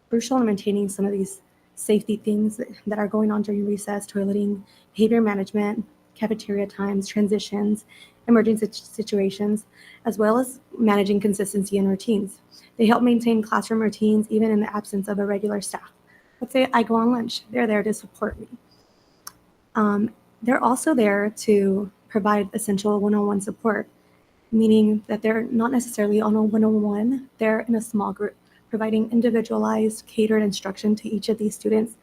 S14: crucial in maintaining some of these safety things that are going on during recess, toileting, behavior management, cafeteria times, transitions, emergency situations, as well as managing consistency in routines. They help maintain classroom routines even in the absence of a regular staff. Let's say I go on lunch, they're there to support me. They're also there to provide essential one-on-one support, meaning that they're not necessarily on a one-on-one, they're in a small group, providing individualized, catered instruction to each of these students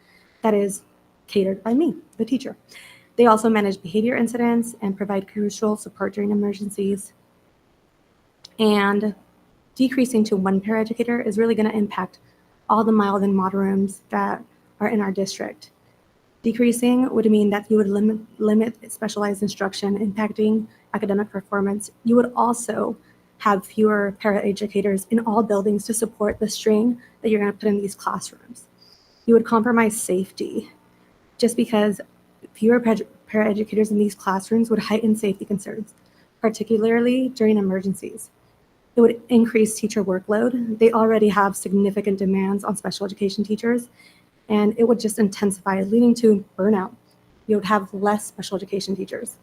S14: that is catered by me, the teacher. They also manage behavior incidents and provide crucial support during emergencies. And decreasing to 1 paraeducator is really going to impact all the mild and mod rooms that are in our district. Decreasing would mean that you would limit specialized instruction, impacting academic performance. You would also have fewer paraeducators in all buildings to support the strain that you're going to put in these classrooms. You would compromise safety, just because fewer paraeducators in these classrooms would heighten safety concerns, particularly during emergencies. It would increase teacher workload. They already have significant demands on special education teachers, and it would just intensify, leading to burnout. You would have less special education teachers.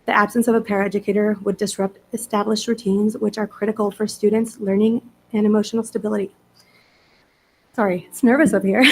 S14: The absence of a paraeducator would disrupt established routines, which are critical for students' learning and emotional stability. Sorry, it's nervous up here.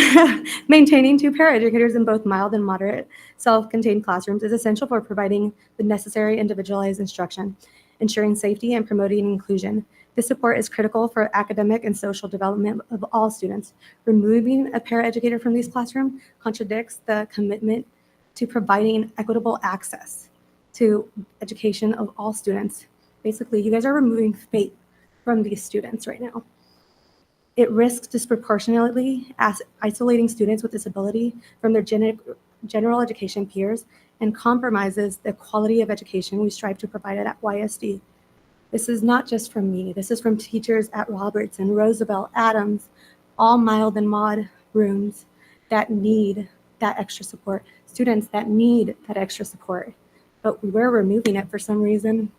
S14: Maintaining 2 paraeducators in both mild and moderate self-contained classrooms is essential for providing the necessary individualized instruction, ensuring safety and promoting inclusion. This support is critical for academic and social development of all students. Removing a paraeducator from these classrooms contradicts the commitment to providing equitable access to education of all students. Basically, you guys are removing faith from these students right now. It risks disproportionately isolating students with disability from their general education peers and compromises the quality of education we strive to provide at YSD. This is not just from me. This is from teachers at Robertson, Roosevelt, Adams, all mild and mod rooms that need that extra support, students that need that extra support. But we're removing it for some reason.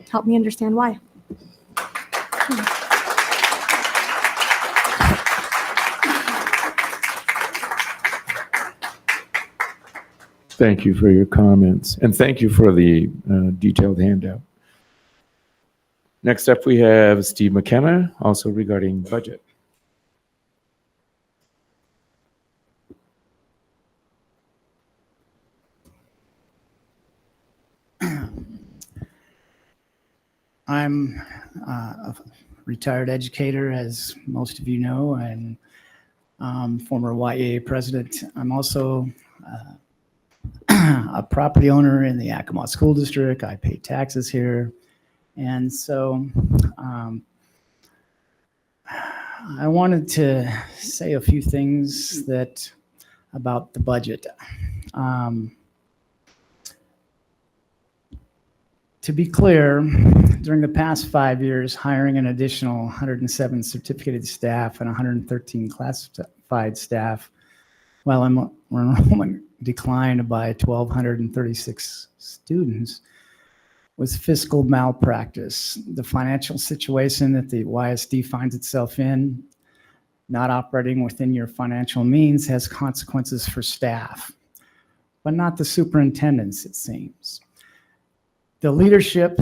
S14: Help me understand why.
S1: Thank you for your comments, and thank you for the detailed handout. Next up, we have Steve McKenna, also regarding budget.
S17: I'm a retired educator, as most of you know, and former YEA president. I'm also a property owner in the Yakima School District. I pay taxes here. And so I wanted to say a few things about the budget. To be clear, during the past 5 years, hiring an additional 107 certificated staff and 113 classified staff, while enrollment declined by 1,236 students, was fiscal malpractice. The financial situation that the YSD finds itself in, not operating within your financial means, has consequences for staff, but not the superintendents, it seems. The leadership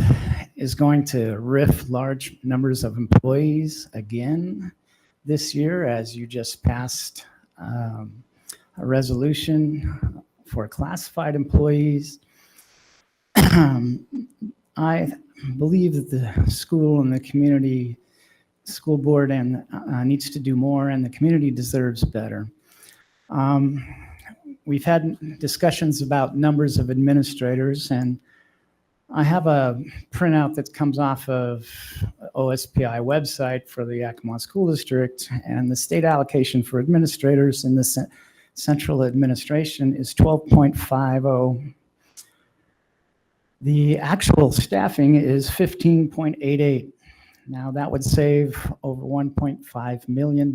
S17: is going to RIF large numbers of employees again this year, as you just passed a resolution for classified employees. I believe that the school and the community, school board and needs to do more, and the community deserves better. We've had discussions about numbers of administrators, and I have a printout that comes off of OSPI website for the Yakima School District, and the state allocation for administrators in the central administration is 12.50. The actual staffing is 15.88. Now that would save over $1.5 million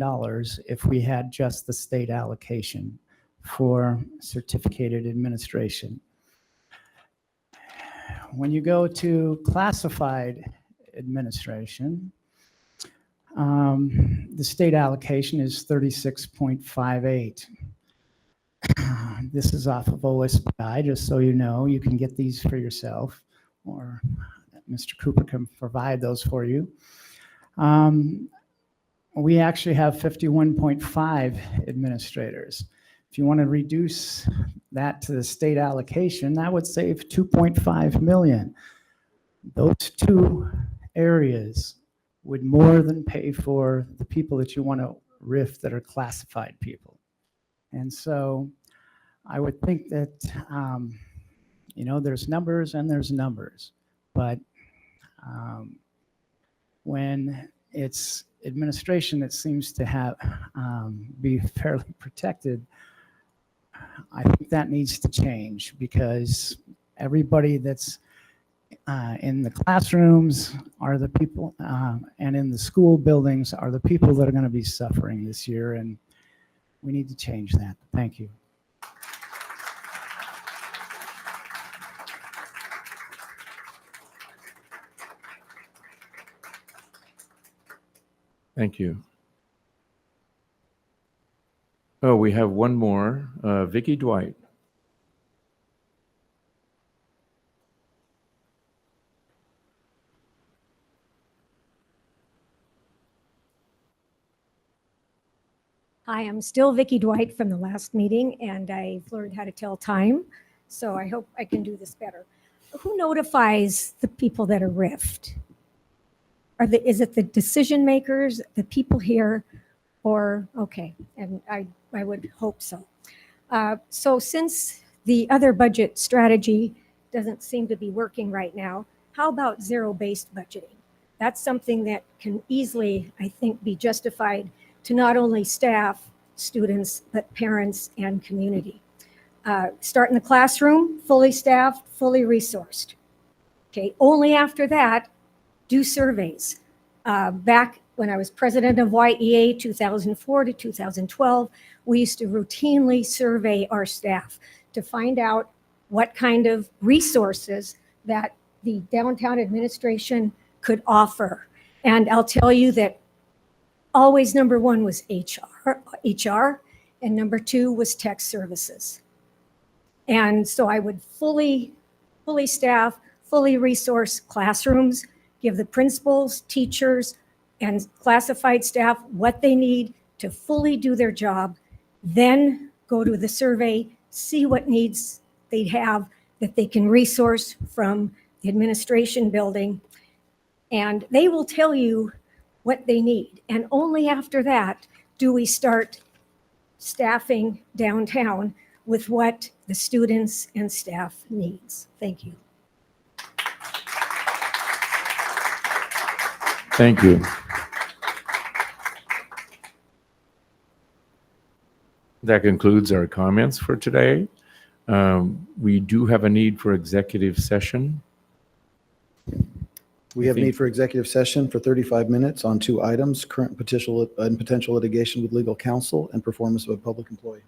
S17: if we had just the state allocation for certificated administration. When you go to classified administration, the state allocation is 36.58. This is off of OSPI, just so you know. You can get these for yourself, or Mr. Cooper can provide those for you. We actually have 51.5 administrators. If you want to reduce that to the state allocation, that would save $2.5 million. Those two areas would more than pay for the people that you want to RIF that are classified people. And so I would think that, there's numbers and there's numbers, but when it's administration that seems to have be fairly protected, I think that needs to change, because everybody that's in the classrooms are the people, and in the school buildings are the people that are going to be suffering this year, and we need to change that. Thank you.
S1: Thank you. Oh, we have one more, Vicki Dwight.
S18: Hi, I'm still Vicki Dwight from the last meeting, and I've learned how to tell time, so I hope I can do this better. Who notifies the people that are RIF'd? Is it the decision makers, the people here, or, okay, and I would hope so. So since the other budget strategy doesn't seem to be working right now, how about zero-based budgeting? That's something that can easily, I think, be justified to not only staff, students, but parents and community. Start in the classroom, fully staffed, fully resourced. Okay, only after that, do surveys. Back when I was president of YEA 2004 to 2012, we used to routinely survey our staff to find out what kind of resources that the downtown administration could offer. And I'll tell you that always number one was HR, and number two was tech services. And so I would fully staff, fully resource classrooms, give the principals, teachers, and classified staff what they need to fully do their job, then go to the survey, see what needs they have that they can resource from the administration building, And they will tell you what they need. And only after that do we start staffing downtown with what the students and staff needs. Thank you.
S1: Thank you. That concludes our comments for today. We do have a need for executive session.
S11: We have need for executive session for 35 minutes on 2 items, current potential litigation with legal counsel and performance of a public employee.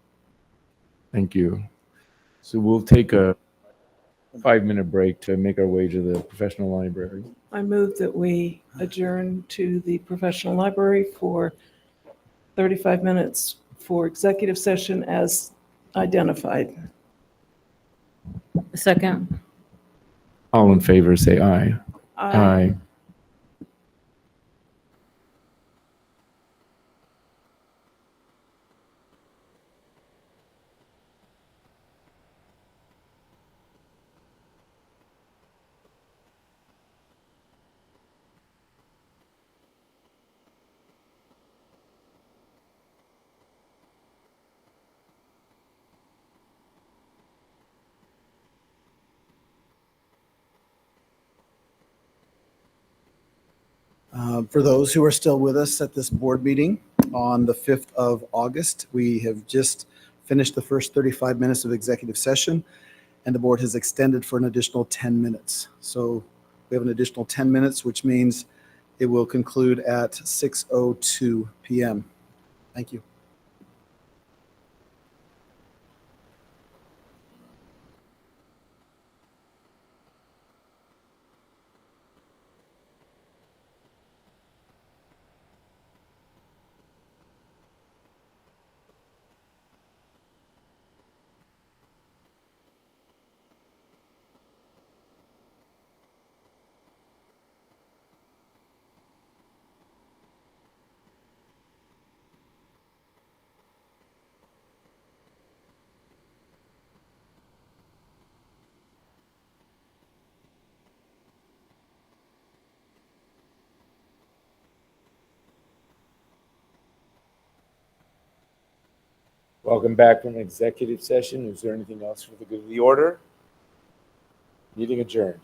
S1: Thank you. So we'll take a 5-minute break to make our way to the professional library.
S10: I move that we adjourn to the professional library for 35 minutes for executive session as identified.
S15: Second.
S1: All in favor, say aye.
S10: Aye.
S11: For those who are still with us at this board meeting on the 5th of August, we have just finished the first 35 minutes of executive session, and the board has extended for an additional 10 minutes. So we have an additional 10 minutes, which means it will conclude at 6:02 p.m. Thank you.
S1: Welcome back from executive session. Is there anything else for the good of the order? Meeting adjourned.